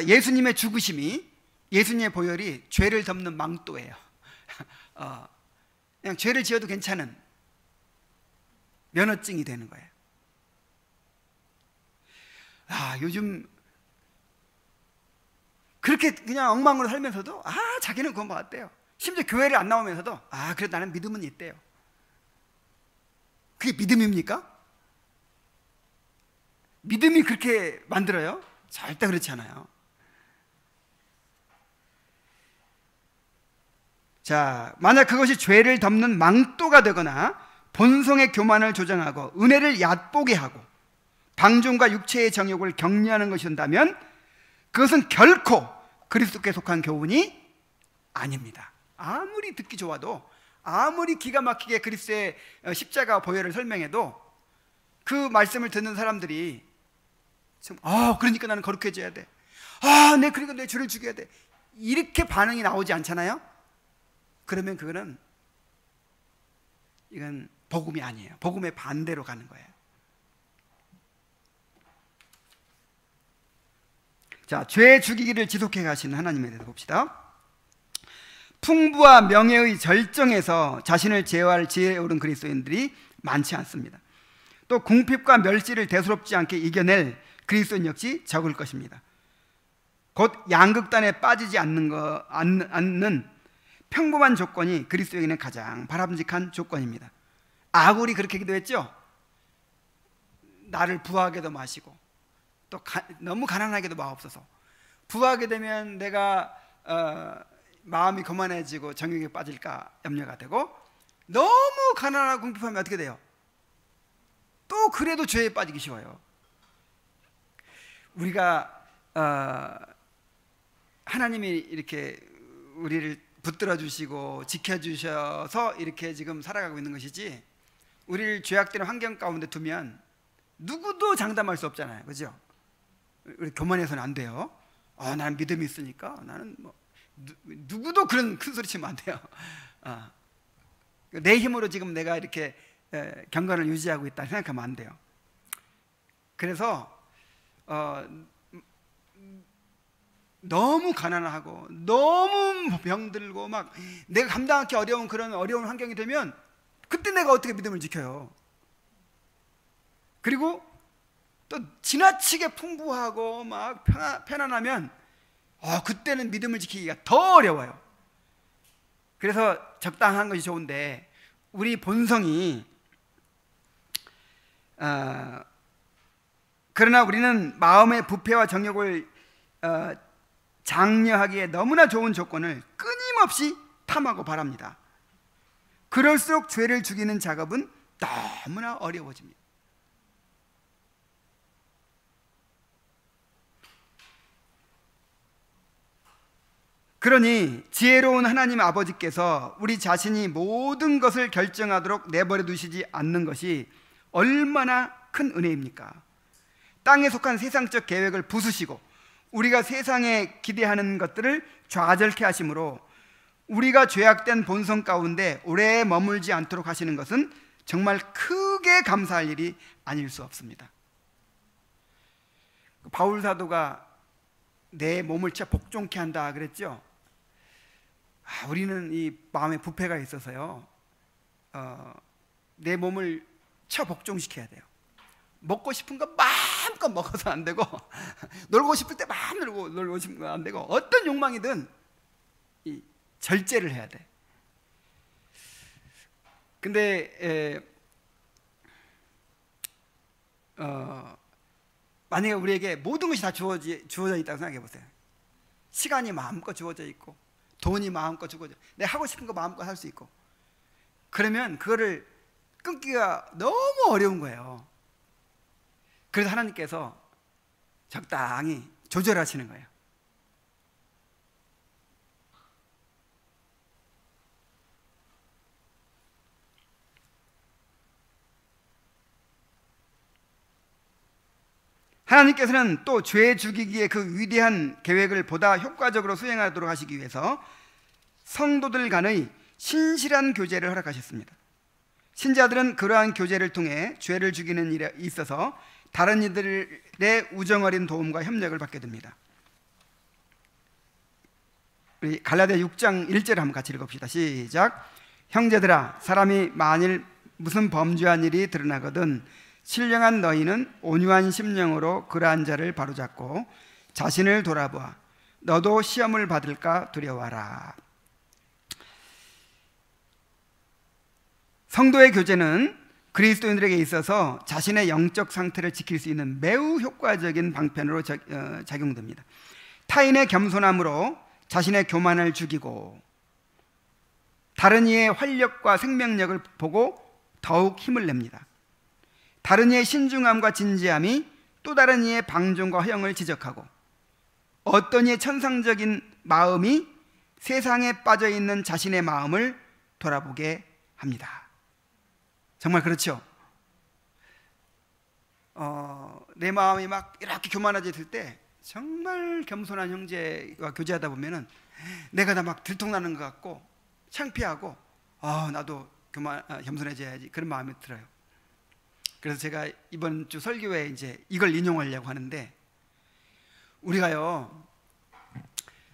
예수님의 죽으심이, 예수님의 보혈이 죄를 덮는 망토예요. 그냥 죄를 지어도 괜찮은 면허증이 되는 거예요. 요즘 그렇게 그냥 엉망으로 살면서도 자기는 그건 것 같대요. 심지어 교회를 안 나오면서도 그래도 나는 믿음은 있대요. 그게 믿음입니까? 믿음이 그렇게 만들어요? 절대 그렇지 않아요. 자, 만약 그것이 죄를 덮는 망토가 되거나 본성의 교만을 조장하고 은혜를 얕보게 하고 방종과 육체의 정욕을 격려하는 것이온다면 그것은 결코 그리스도께 속한 교훈이 아닙니다. 아무리 듣기 좋아도, 아무리 기가 막히게 그리스도의 십자가 보혈을 설명해도 그 말씀을 듣는 사람들이 그러니까 나는 거룩해져야 돼, 그러니까 내 죄를 죽여야 돼, 이렇게 반응이 나오지 않잖아요. 그러면 이건 복음이 아니에요. 복음의 반대로 가는 거예요. 자, 죄 죽이기를 지속해 가시는 하나님에 대해서 봅시다. 풍부와 명예의 절정에서 자신을 제어할 지혜에 오른 그리스도인들이 많지 않습니다. 또 궁핍과 멸시를 대수롭지 않게 이겨낼 그리스도인 역시 적을 것입니다. 곧 양극단에 빠지지 않는 평범한 조건이 그리스도에게는 가장 바람직한 조건입니다. 아굴이 그렇게 기도했죠. 나를 부하게도 마시고 또 너무 가난하게도 마옵소서. 부하게 되면 내가 마음이 거만해지고 정욕에 빠질까 염려가 되고, 너무 가난하고 궁핍하면 어떻게 돼요? 또 그래도 죄에 빠지기 쉬워요. 우리가 하나님이 이렇게 우리를 붙들어 주시고 지켜주셔서 이렇게 지금 살아가고 있는 것이지, 우리를 죄악되는 환경 가운데 두면 누구도 장담할 수 없잖아요. 그죠? 우리 교만해서는 안 돼요. 나는 믿음이 있으니까 나는 누구도 그런 큰 소리 치면 안 돼요. 내 힘으로 지금 내가 이렇게 경건을 유지하고 있다 생각하면 안 돼요. 그래서 너무 가난하고 너무 병들고 막 내가 감당하기 어려운 그런 어려운 환경이 되면 그때 내가 어떻게 믿음을 지켜요? 그리고 또 지나치게 풍부하고 막 편안하면 그때는 믿음을 지키기가 더 어려워요. 그래서 적당한 것이 좋은데, 우리 본성이 그러나 우리는 마음의 부패와 정욕을 장려하기에 너무나 좋은 조건을 끊임없이 탐하고 바랍니다. 그럴수록 죄를 죽이는 작업은 너무나 어려워집니다. 그러니 지혜로운 하나님 아버지께서 우리 자신이 모든 것을 결정하도록 내버려 두시지 않는 것이 얼마나 큰 은혜입니까? 땅에 속한 세상적 계획을 부수시고 우리가 세상에 기대하는 것들을 좌절케 하심으로 우리가 죄악된 본성 가운데 오래 머물지 않도록 하시는 것은 정말 크게 감사할 일이 아닐 수 없습니다. 바울 사도가 내 몸을 진짜 복종케 한다 그랬죠. 우리는 이 마음에 부패가 있어서요, 내 몸을 처복종시켜야 돼요. 먹고 싶은 거 마음껏 먹어서 안 되고, 놀고 싶을 때 마음대로 놀고 싶은 거 안 되고, 어떤 욕망이든 이 절제를 해야 돼. 근데 만약에 우리에게 모든 것이 다 주어져 있다고 생각해 보세요. 시간이 마음껏 주어져 있고 돈이 마음껏 주어져, 내가 하고 싶은 거 마음껏 할 수 있고, 그러면 그거를 끊기가 너무 어려운 거예요. 그래서 하나님께서 적당히 조절하시는 거예요. 하나님께서는 또 죄 죽이기의 그 위대한 계획을 보다 효과적으로 수행하도록 하시기 위해서 성도들 간의 신실한 교제를 허락하셨습니다. 신자들은 그러한 교제를 통해 죄를 죽이는 일에 있어서 다른 이들의 우정어린 도움과 협력을 받게 됩니다. 우리 갈라디아 6장 1절 한번 같이 읽어봅시다. 시작. 형제들아, 사람이 만일 무슨 범죄한 일이 드러나거든 신령한 너희는 온유한 심령으로 그러한 자를 바로잡고 자신을 돌아보아 너도 시험을 받을까 두려워하라. 성도의 교제는 그리스도인들에게 있어서 자신의 영적 상태를 지킬 수 있는 매우 효과적인 방편으로 작용됩니다. 타인의 겸손함으로 자신의 교만을 죽이고 다른 이의 활력과 생명력을 보고 더욱 힘을 냅니다. 다른 이의 신중함과 진지함이 또 다른 이의 방종과 허영을 지적하고 어떤 이의 천상적인 마음이 세상에 빠져있는 자신의 마음을 돌아보게 합니다. 정말 그렇죠? 내 마음이 막 이렇게 교만해질 때 정말 겸손한 형제와 교제하다 보면은 내가 다 막 들통나는 것 같고 창피하고 나도 겸손해져야지 그런 마음이 들어요. 그래서 제가 이번 주 설교에 이제 이걸 인용하려고 하는데, 우리가요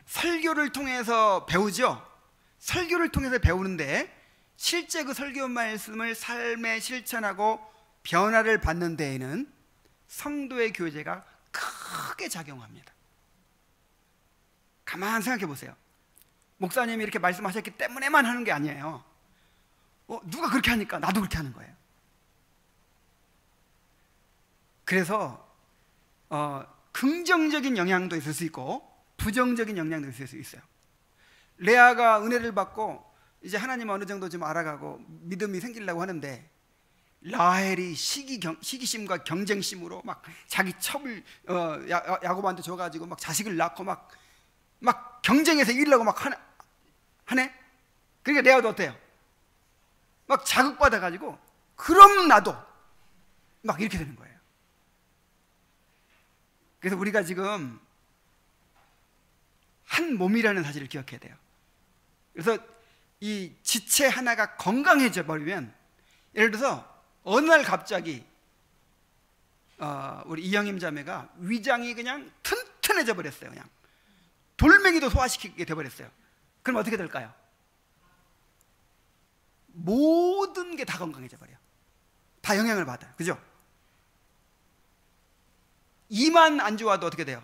설교를 통해서 배우죠. 설교를 통해서 배우는데 실제 그 설교 말씀을 삶에 실천하고 변화를 받는 데에는 성도의 교제가 크게 작용합니다. 가만 생각해 보세요. 목사님이 이렇게 말씀하셨기 때문에만 하는 게 아니에요. 누가 그렇게 하니까 나도 그렇게 하는 거예요. 그래서 긍정적인 영향도 있을 수 있고 부정적인 영향도 있을 수 있어요. 레아가 은혜를 받고 이제 하나님 어느 정도 좀 알아가고 믿음이 생기려고 하는데 라헬이 시기심과 경쟁심으로 막 자기 첩을 야곱한테 줘가지고 막 자식을 낳고 막 경쟁해서 이기려고 막 하네. 그러니까 레아도 어때요? 막 자극받아가지고 그럼 나도 막 이렇게 되는 거예요. 그래서 우리가 지금 한 몸이라는 사실을 기억해야 돼요. 그래서 이 지체 하나가 건강해져 버리면, 예를 들어서 어느 날 갑자기 우리 이영임 자매가 위장이 그냥 튼튼해져 버렸어요. 그냥 돌멩이도 소화시키게 돼버렸어요. 그럼 어떻게 될까요? 모든 게 다 건강해져 버려요. 다 영향을 받아요. 그죠? 이만 안 좋아도 어떻게 돼요?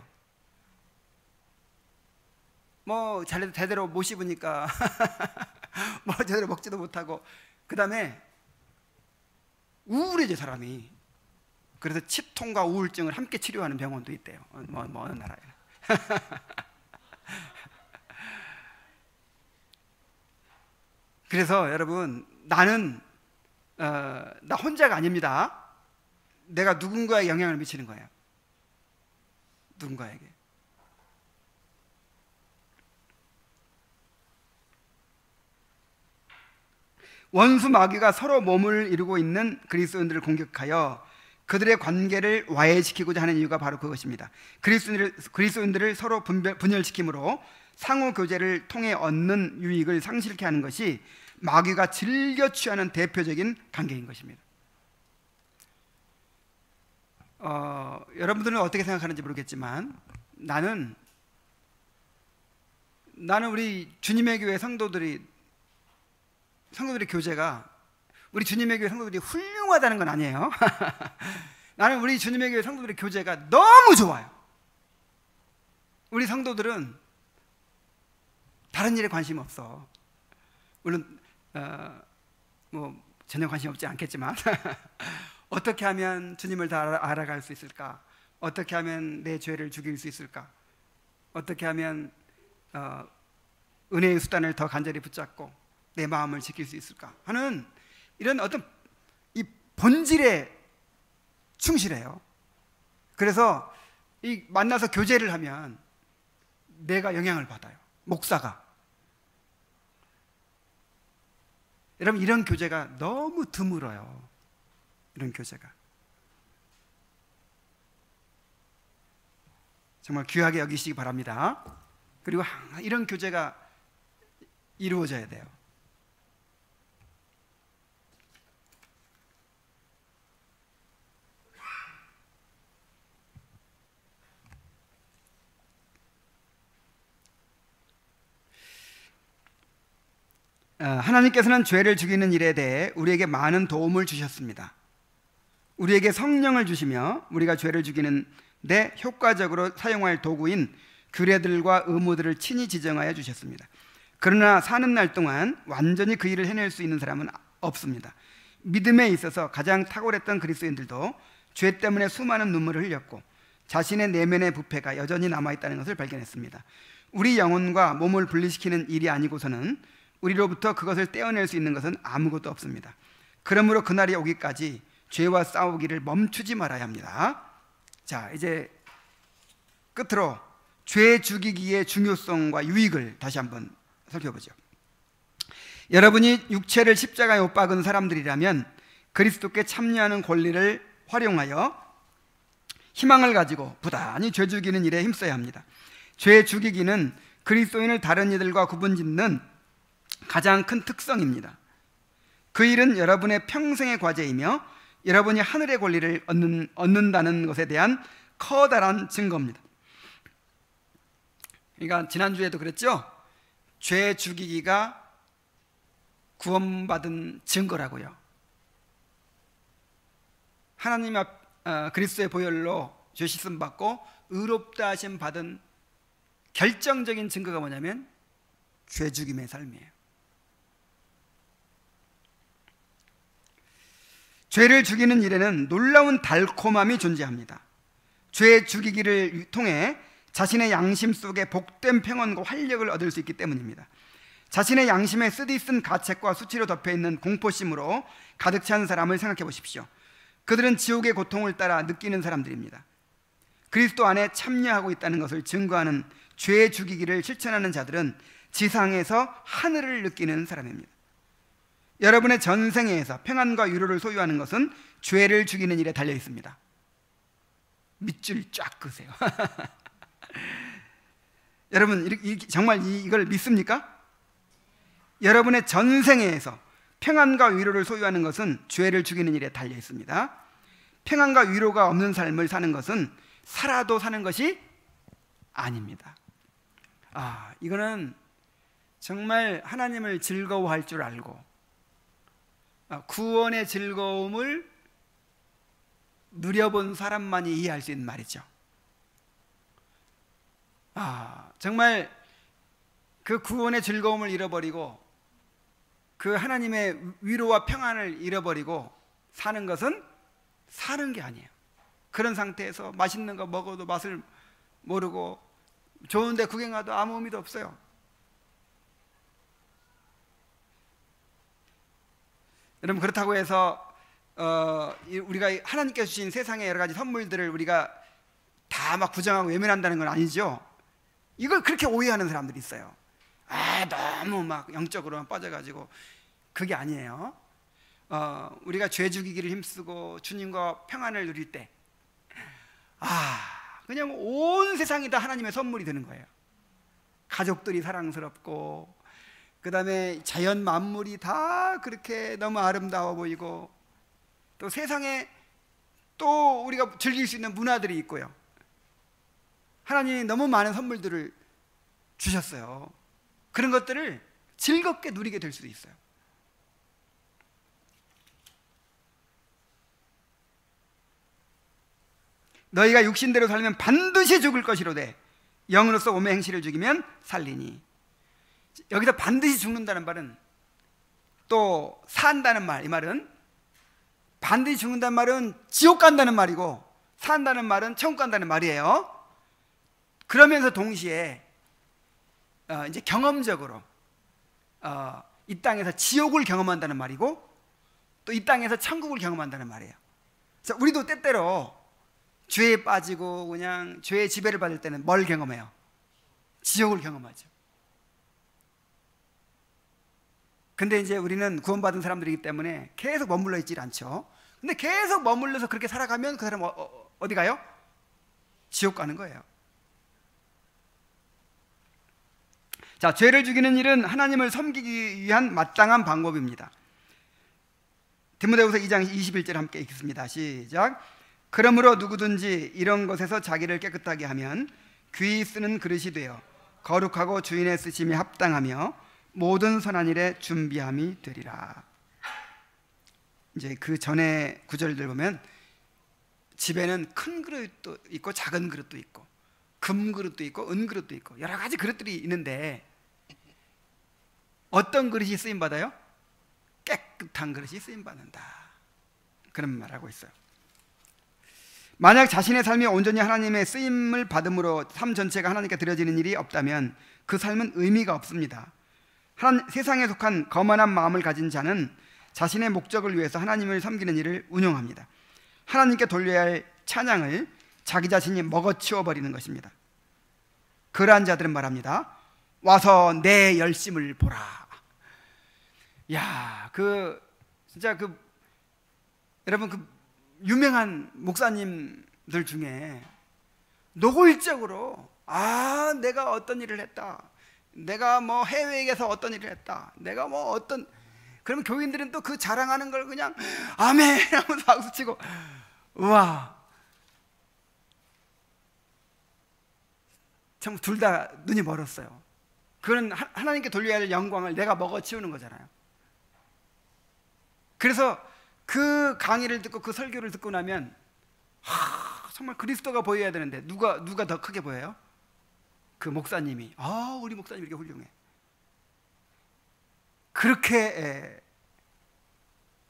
뭐 제대로 못 씹으니까 뭐 제대로 먹지도 못하고, 그 다음에 우울해져 사람이. 그래서 치통과 우울증을 함께 치료하는 병원도 있대요. 뭐 어느 나라에. 그래서 여러분, 나는 나 혼자가 아닙니다. 내가 누군가에 영향을 미치는 거예요. 누군가에게. 원수 마귀가 서로 몸을 이루고 있는 그리스도인들을 공격하여 그들의 관계를 와해시키고자 하는 이유가 바로 그것입니다. 그리스도인들을 서로 분열시킴으로 상호 교제를 통해 얻는 유익을 상실케 하는 것이 마귀가 즐겨 취하는 대표적인 관계인 것입니다. 여러분들은 어떻게 생각하는지 모르겠지만 나는 우리 주님의 교회 성도들의 교제가, 우리 주님의 교회 성도들이 훌륭하다는 건 아니에요. 나는 우리 주님의 교회 성도들의 교제가 너무 좋아요. 우리 성도들은 다른 일에 관심 없어. 물론 뭐 전혀 관심 없지 않겠지만 어떻게 하면 주님을 더 알아갈 수 있을까? 어떻게 하면 내 죄를 죽일 수 있을까? 어떻게 하면 은혜의 수단을 더 간절히 붙잡고 내 마음을 지킬 수 있을까 하는 이런 어떤 이 본질에 충실해요. 그래서 이 만나서 교제를 하면 내가 영향을 받아요. 목사가. 여러분, 이런 교제가 너무 드물어요. 이런 교제가 정말 귀하게 여기시기 바랍니다. 그리고 이런 교제가 이루어져야 돼요. 하나님께서는 죄를 죽이는 일에 대해 우리에게 많은 도움을 주셨습니다. 우리에게 성령을 주시며 우리가 죄를 죽이는 데 효과적으로 사용할 도구인 규례들과 의무들을 친히 지정하여 주셨습니다. 그러나 사는 날 동안 완전히 그 일을 해낼 수 있는 사람은 없습니다. 믿음에 있어서 가장 탁월했던 그리스도인들도 죄 때문에 수많은 눈물을 흘렸고 자신의 내면의 부패가 여전히 남아있다는 것을 발견했습니다. 우리 영혼과 몸을 분리시키는 일이 아니고서는 우리로부터 그것을 떼어낼 수 있는 것은 아무것도 없습니다. 그러므로 그날이 오기까지 죄와 싸우기를 멈추지 말아야 합니다. 자, 이제 끝으로 죄 죽이기의 중요성과 유익을 다시 한번 살펴보죠. 여러분이 육체를 십자가에 못 박은 사람들이라면 그리스도께 참여하는 권리를 활용하여 희망을 가지고 부단히 죄 죽이는 일에 힘써야 합니다. 죄 죽이기는 그리스도인을 다른 이들과 구분짓는 가장 큰 특성입니다. 그 일은 여러분의 평생의 과제이며 여러분이 하늘의 권리를 얻는다는 것에 대한 커다란 증거입니다. 그러니까 지난주에도 그랬죠? 죄 죽이기가 구원받은 증거라고요. 하나님 그리스도의 보혈로 죄 씻음 받고 의롭다 하심 받은 결정적인 증거가 뭐냐면 죄 죽임의 삶이에요. 죄를 죽이는 일에는 놀라운 달콤함이 존재합니다. 죄 죽이기를 통해 자신의 양심 속에 복된 평온과 활력을 얻을 수 있기 때문입니다. 자신의 양심에 쓰디쓴 가책과 수치로 덮여있는 공포심으로 가득 찬 사람을 생각해 보십시오. 그들은 지옥의 고통을 따라 느끼는 사람들입니다. 그리스도 안에 참여하고 있다는 것을 증거하는 죄 죽이기를 실천하는 자들은 지상에서 하늘을 느끼는 사람입니다. 여러분의 전생에서 평안과 위로를 소유하는 것은 죄를 죽이는 일에 달려 있습니다. 밑줄 쫙 그으세요. 여러분 정말 이걸 믿습니까? 여러분의 전생에서 평안과 위로를 소유하는 것은 죄를 죽이는 일에 달려 있습니다. 평안과 위로가 없는 삶을 사는 것은 살아도 사는 것이 아닙니다. 이거는 정말 하나님을 즐거워할 줄 알고 구원의 즐거움을 누려본 사람만이 이해할 수 있는 말이죠. 정말 그 구원의 즐거움을 잃어버리고 그 하나님의 위로와 평안을 잃어버리고 사는 것은 사는 게 아니에요. 그런 상태에서 맛있는 거 먹어도 맛을 모르고 좋은 데 구경 가도 아무 의미도 없어요. 여러분, 그렇다고 해서 우리가 하나님께서 주신 세상의 여러 가지 선물들을 우리가 다 막 부정하고 외면한다는 건 아니죠. 이걸 그렇게 오해하는 사람들이 있어요. 너무 막 영적으로만 빠져가지고. 그게 아니에요. 우리가 죄 죽이기를 힘쓰고 주님과 평안을 누릴 때 그냥 온 세상이 다 하나님의 선물이 되는 거예요. 가족들이 사랑스럽고, 그 다음에 자연 만물이 다 그렇게 너무 아름다워 보이고, 또 세상에 또 우리가 즐길 수 있는 문화들이 있고요. 하나님이 너무 많은 선물들을 주셨어요. 그런 것들을 즐겁게 누리게 될 수도 있어요. 너희가 육신대로 살면 반드시 죽을 것이로되 영으로서 몸의 행실을 죽이면 살리니. 여기서 반드시 죽는다는 말은, 또 산다는 말, 이 말은 반드시 죽는다는 말은 지옥 간다는 말이고, 산다는 말은 천국 간다는 말이에요. 그러면서 동시에 이제 경험적으로 이 땅에서 지옥을 경험한다는 말이고, 또 이 땅에서 천국을 경험한다는 말이에요. 그래서 우리도 때때로 죄에 빠지고 그냥 죄의 지배를 받을 때는 뭘 경험해요? 지옥을 경험하죠. 근데 이제 우리는 구원받은 사람들이기 때문에 계속 머물러 있질 않죠. 근데 계속 머물러서 그렇게 살아가면 그 사람 어디 가요? 지옥 가는 거예요. 자, 죄를 죽이는 일은 하나님을 섬기기 위한 마땅한 방법입니다. 디모데후서 2장 21절 함께 읽겠습니다. 시작. 그러므로 누구든지 이런 것에서 자기를 깨끗하게 하면 귀히 쓰는 그릇이 되어 거룩하고 주인의 쓰심에 합당하며 모든 선한 일에 준비함이 되리라. 이제 그 전에 구절들 보면 집에는 큰 그릇도 있고 작은 그릇도 있고 금 그릇도 있고 은 그릇도 있고 여러 가지 그릇들이 있는데 어떤 그릇이 쓰임 받아요? 깨끗한 그릇이 쓰임 받는다. 그런 말하고 있어요. 만약 자신의 삶이 온전히 하나님의 쓰임을 받음으로 삶 전체가 하나님께 드려지는 일이 없다면 그 삶은 의미가 없습니다. 세상에 속한 거만한 마음을 가진 자는 자신의 목적을 위해서 하나님을 섬기는 일을 운용합니다. 하나님께 돌려야 할 찬양을 자기 자신이 먹어치워 버리는 것입니다. 그러한 자들은 말합니다. 와서 내 열심을 보라. 야, 진짜 여러분 유명한 목사님들 중에 노골적으로 내가 어떤 일을 했다, 내가 뭐 해외에 서 어떤 일을 했다, 내가 뭐 어떤, 그러면 교인들은 또 그 자랑하는 걸 그냥 아멘 하면서 박수치고, 우와, 참 둘 다 눈이 멀었어요. 그건 하나님께 돌려야 할 영광을 내가 먹어치우는 거잖아요. 그래서 그 강의를 듣고 그 설교를 듣고 나면 정말 그리스도가 보여야 되는데 누가 더 크게 보여요? 그 목사님이. 우리 목사님 이렇게 훌륭해. 그렇게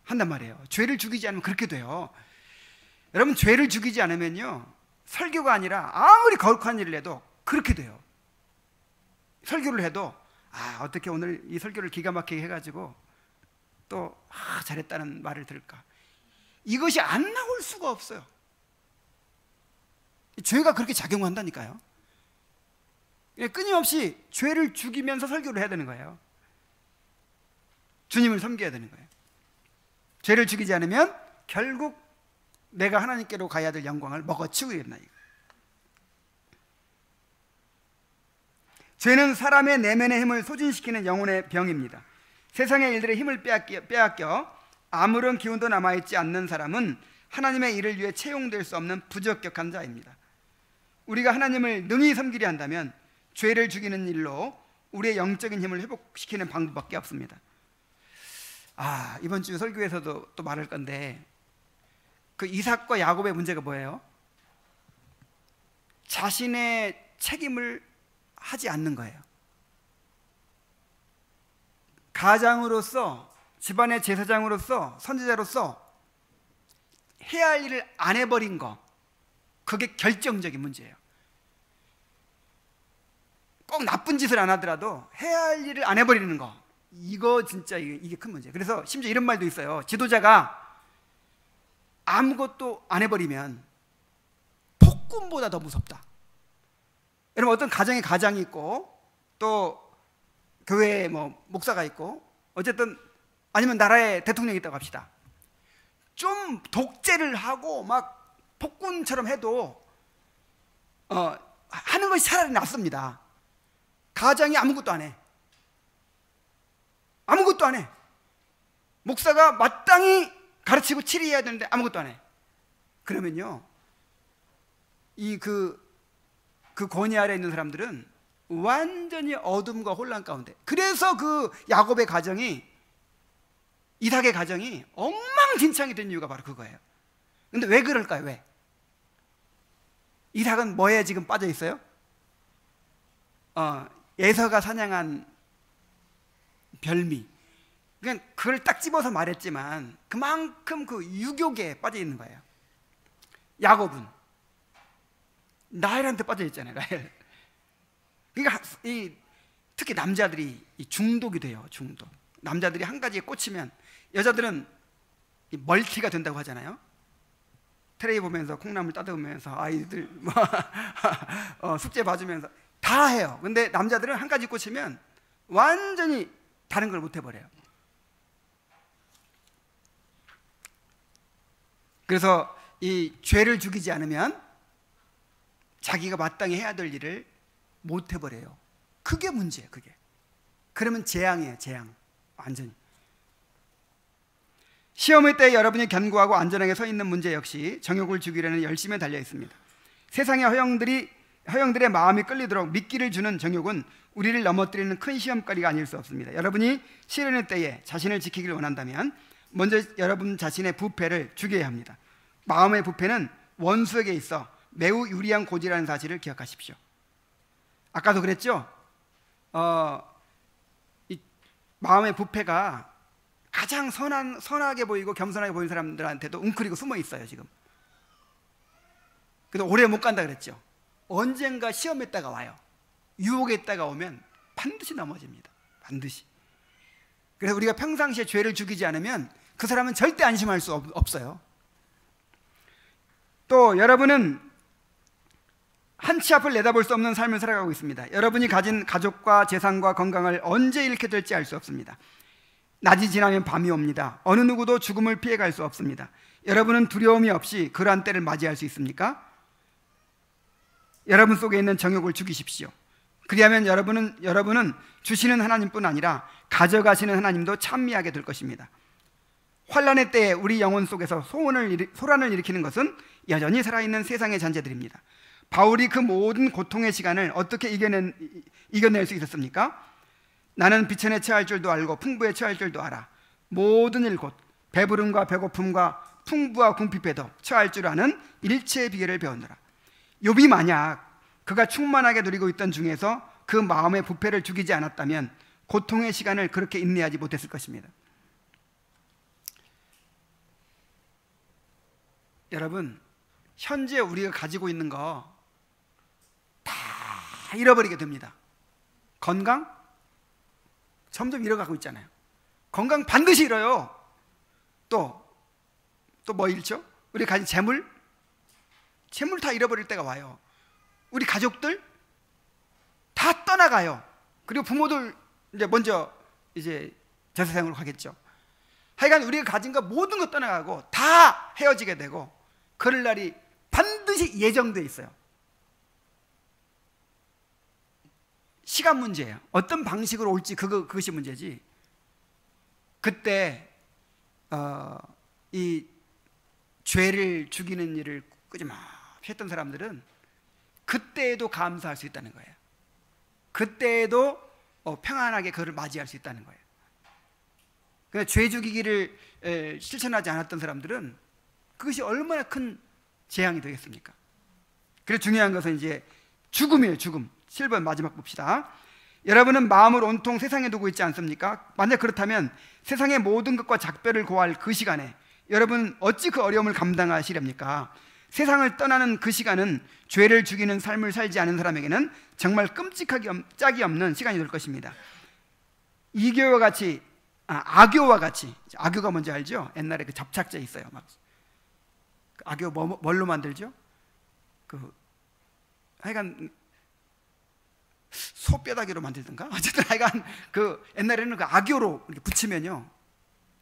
한단 말이에요. 죄를 죽이지 않으면 그렇게 돼요. 여러분, 죄를 죽이지 않으면요, 설교가 아니라 아무리 거룩한 일을 해도 그렇게 돼요. 설교를 해도 어떻게 오늘 이 설교를 기가 막히게 해가지고 또 잘했다는 말을 들을까, 이것이 안 나올 수가 없어요. 죄가 그렇게 작용한다니까요. 끊임없이 죄를 죽이면서 설교를 해야 되는 거예요. 주님을 섬겨야 되는 거예요. 죄를 죽이지 않으면 결국 내가 하나님께로 가야 될 영광을 먹어치우게 된다. 죄는 사람의 내면의 힘을 소진시키는 영혼의 병입니다. 세상의 일들의 힘을 빼앗겨 아무런 기운도 남아있지 않는 사람은 하나님의 일을 위해 채용될 수 없는 부적격한 자입니다. 우리가 하나님을 능히 섬기려 한다면 죄를 죽이는 일로 우리의 영적인 힘을 회복시키는 방법밖에 없습니다. 이번 주 설교에서도 또 말할 건데, 그 이삭과 야곱의 문제가 뭐예요? 자신의 책임을 하지 않는 거예요. 가장으로서, 집안의 제사장으로서, 선지자로서 해야 할 일을 안 해버린 거, 그게 결정적인 문제예요. 꼭 나쁜 짓을 안 하더라도 해야 할 일을 안 해버리는 거, 이거 진짜 이게 큰 문제예요. 그래서 심지어 이런 말도 있어요. 지도자가 아무것도 안 해버리면 폭군보다 더 무섭다. 여러분, 어떤 가정에 가장이 있고 또 교회에 뭐 목사가 있고, 어쨌든 아니면 나라에 대통령이 있다고 합시다. 좀 독재를 하고 막 폭군처럼 해도 하는 것이 차라리 낫습니다. 가장이 아무것도 안 해. 아무것도 안 해. 목사가 마땅히 가르치고 치리해야 되는데 아무것도 안 해. 그러면요, 그 권위 아래에 있는 사람들은 완전히 어둠과 혼란 가운데. 그래서 그 야곱의 가정이, 이삭의 가정이 엉망진창이 된 이유가 바로 그거예요. 근데 왜 그럴까요? 왜? 이삭은 뭐에 지금 빠져 있어요? 에서가 사냥한 별미. 그걸 딱 집어서 말했지만 그만큼 그 유욕에 빠져 있는 거예요. 야곱은 라헬한테 빠져 있잖아요. 라헬. 그러니까 특히 남자들이 중독이 돼요. 중독. 남자들이 한 가지에 꽂히면, 여자들은 멀티가 된다고 하잖아요. 텔레비 보면서 콩나물 따듬으면서 아이들 숙제 봐주면서 다 해요. 근데 남자들은 한 가지 꽂히면 완전히 다른 걸 못 해버려요. 그래서 이 죄를 죽이지 않으면 자기가 마땅히 해야 될 일을 못 해버려요. 그게 문제예요. 그게. 그러면 재앙이에요. 재앙. 완전히. 시험의 때 여러분이 견고하고 안전하게 서 있는 문제 역시 정욕을 죽이려는 열심에 달려 있습니다. 세상의 허영들의 마음이 끌리도록 미끼를 주는 정욕은 우리를 넘어뜨리는 큰 시험거리가 아닐 수 없습니다. 여러분이 시련의 때에 자신을 지키기를 원한다면 먼저 여러분 자신의 부패를 죽여야 합니다. 마음의 부패는 원수에게 있어 매우 유리한 고지라는 사실을 기억하십시오. 아까도 그랬죠? 이 마음의 부패가 가장 선하게 보이고 겸손하게 보이는 사람들한테도 웅크리고 숨어 있어요 지금. 그래도 오래 못 간다 그랬죠. 언젠가 시험에 있다가 와요. 유혹에 있다가 오면 반드시 넘어집니다. 반드시. 그래서 우리가 평상시에 죄를 죽이지 않으면 그 사람은 절대 안심할 수 없어요. 또 여러분은 한치 앞을 내다볼 수 없는 삶을 살아가고 있습니다. 여러분이 가진 가족과 재산과 건강을 언제 잃게 될지 알 수 없습니다. 낮이 지나면 밤이 옵니다. 어느 누구도 죽음을 피해갈 수 없습니다. 여러분은 두려움이 없이 그러한 때를 맞이할 수 있습니까? 여러분 속에 있는 정욕을 죽이십시오. 그리하면 여러분은 주시는 하나님뿐 아니라 가져가시는 하나님도 찬미하게 될 것입니다. 환난의 때에 우리 영혼 속에서 소란을 일으키는 것은 여전히 살아있는 세상의 잔재들입니다. 바울이 그 모든 고통의 시간을 어떻게 이겨낼 수 있었습니까? 나는 비천에 처할 줄도 알고 풍부에 처할 줄도 알아. 모든 일 곧 배부름과 배고픔과 풍부와 궁핍에도 처할 줄 아는 일체의 비결을 배웠노라. 욥이 만약 그가 충만하게 누리고 있던 중에서 그 마음의 부패를 죽이지 않았다면 고통의 시간을 그렇게 인내하지 못했을 것입니다. 여러분, 현재 우리가 가지고 있는 거 다 잃어버리게 됩니다. 건강? 점점 잃어가고 있잖아요. 건강 반드시 잃어요. 또 뭐 잃죠? 우리 가진 재물 다 잃어버릴 때가 와요. 우리 가족들 다 떠나가요. 그리고 부모들 먼저 제사생으로 가겠죠. 하여간 우리가 가진 거 모든 거 떠나가고 다 헤어지게 되고 그럴 날이 반드시 예정돼 있어요. 시간 문제예요. 어떤 방식으로 올지 그것이 문제지. 그때 이 죄를 죽이는 일을 꾸준히 했던 사람들은 그때에도 감사할 수 있다는 거예요. 그때에도 평안하게 그를 맞이할 수 있다는 거예요. 근데 죄 죽이기를 실천하지 않았던 사람들은 그것이 얼마나 큰 재앙이 되겠습니까? 그래서 중요한 것은 이제 죽음이에요. 죽음. 7번 마지막 봅시다. 여러분은 마음을 온통 세상에 두고 있지 않습니까? 만약 그렇다면 세상의 모든 것과 작별을 고할 그 시간에 여러분 어찌 그 어려움을 감당하시렵니까? 세상을 떠나는 그 시간은 죄를 죽이는 삶을 살지 않은 사람에게는 정말 끔찍하게 짝이 없는 시간이 될 것입니다. 악교와 같이, 악교가 뭔지 알죠? 옛날에 그 접착제 있어요. 막 악교 뭘로 만들죠? 하여간 소뼈다귀로 만들던가? 어쨌든 하여간 옛날에는 그 악교로 이렇게 붙이면요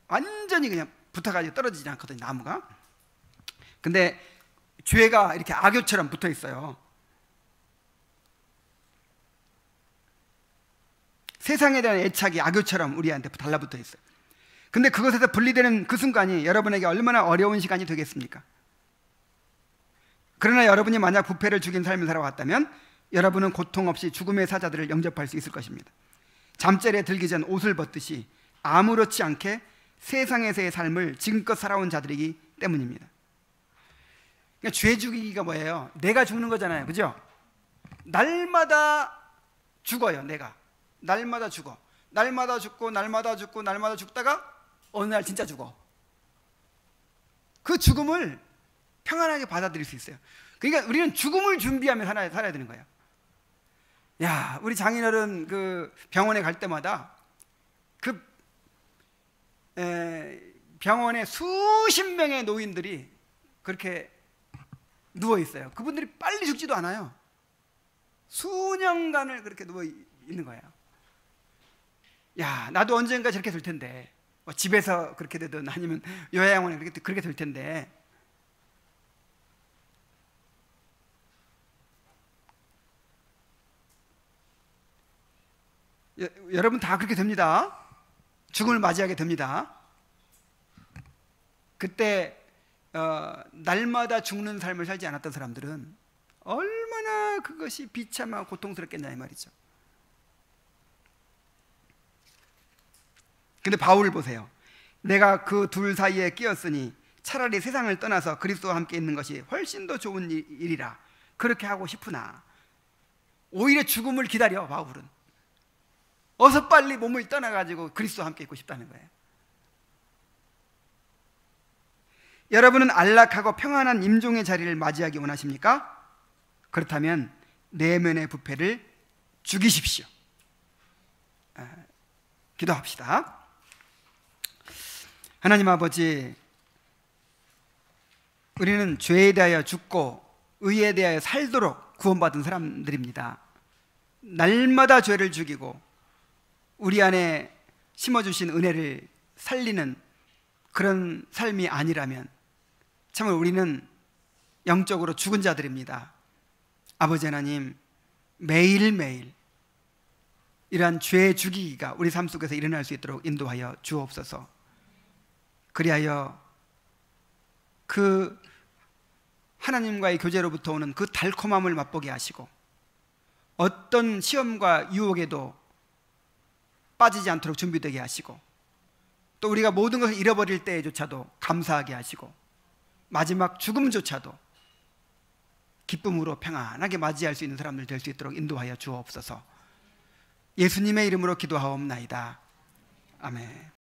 완전히 그냥 붙어가지고 떨어지지 않거든요, 나무가. 근데 죄가 이렇게 악교처럼 붙어 있어요. 세상에 대한 애착이 악교처럼 우리한테 달라붙어 있어요. 근데 그것에서 분리되는 그 순간이 여러분에게 얼마나 어려운 시간이 되겠습니까? 그러나 여러분이 만약 부패를 죽인 삶을 살아왔다면 여러분은 고통 없이 죽음의 사자들을 영접할 수 있을 것입니다. 잠자리에 들기 전 옷을 벗듯이 아무렇지 않게 세상에서의 삶을 지금껏 살아온 자들이기 때문입니다. 그러니까 죄 죽이기가 뭐예요? 내가 죽는 거잖아요, 그죠? 날마다 죽어요. 내가 날마다 죽어. 날마다 죽고 날마다 죽고 날마다 죽다가 어느 날 진짜 죽어. 그 죽음을 평안하게 받아들일 수 있어요. 그러니까 우리는 죽음을 준비하며 살아야 되는 거예요. 야, 우리 장인어른 그 병원에 갈 때마다 병원에 수십 명의 노인들이 그렇게 누워 있어요. 그분들이 빨리 죽지도 않아요. 수년간을 그렇게 누워 있는 거예요. 야, 나도 언젠가 저렇게 될 텐데, 뭐 집에서 그렇게 되든 아니면 요양원에 그렇게 될 텐데. 여러분 다 그렇게 됩니다. 죽음을 맞이하게 됩니다. 그때 날마다 죽는 삶을 살지 않았던 사람들은 얼마나 그것이 비참하고 고통스럽겠냐 이 말이죠. 근데 바울을 보세요. 내가 그 둘 사이에 끼었으니 차라리 세상을 떠나서 그리스도와 함께 있는 것이 훨씬 더 좋은 일이라 그렇게 하고 싶으나 오히려 죽음을 기다려. 바울은 어서 빨리 몸을 떠나가지고 그리스도와 함께 있고 싶다는 거예요. 여러분은 안락하고 평안한 임종의 자리를 맞이하기 원하십니까? 그렇다면 내면의 부패를 죽이십시오. 기도합시다. 하나님 아버지, 우리는 죄에 대하여 죽고 의에 대하여 살도록 구원받은 사람들입니다. 날마다 죄를 죽이고 우리 안에 심어주신 은혜를 살리는 그런 삶이 아니라면 참으로 우리는 영적으로 죽은 자들입니다. 아버지 하나님, 매일매일 이러한 죄 죽이기가 우리 삶 속에서 일어날 수 있도록 인도하여 주옵소서. 그리하여 그 하나님과의 교제로부터 오는 그 달콤함을 맛보게 하시고 어떤 시험과 유혹에도 빠지지 않도록 준비되게 하시고 또 우리가 모든 것을 잃어버릴 때조차도 감사하게 하시고 마지막 죽음조차도 기쁨으로 평안하게 맞이할 수 있는 사람들 될 수 있도록 인도하여 주옵소서. 예수님의 이름으로 기도하옵나이다. 아멘.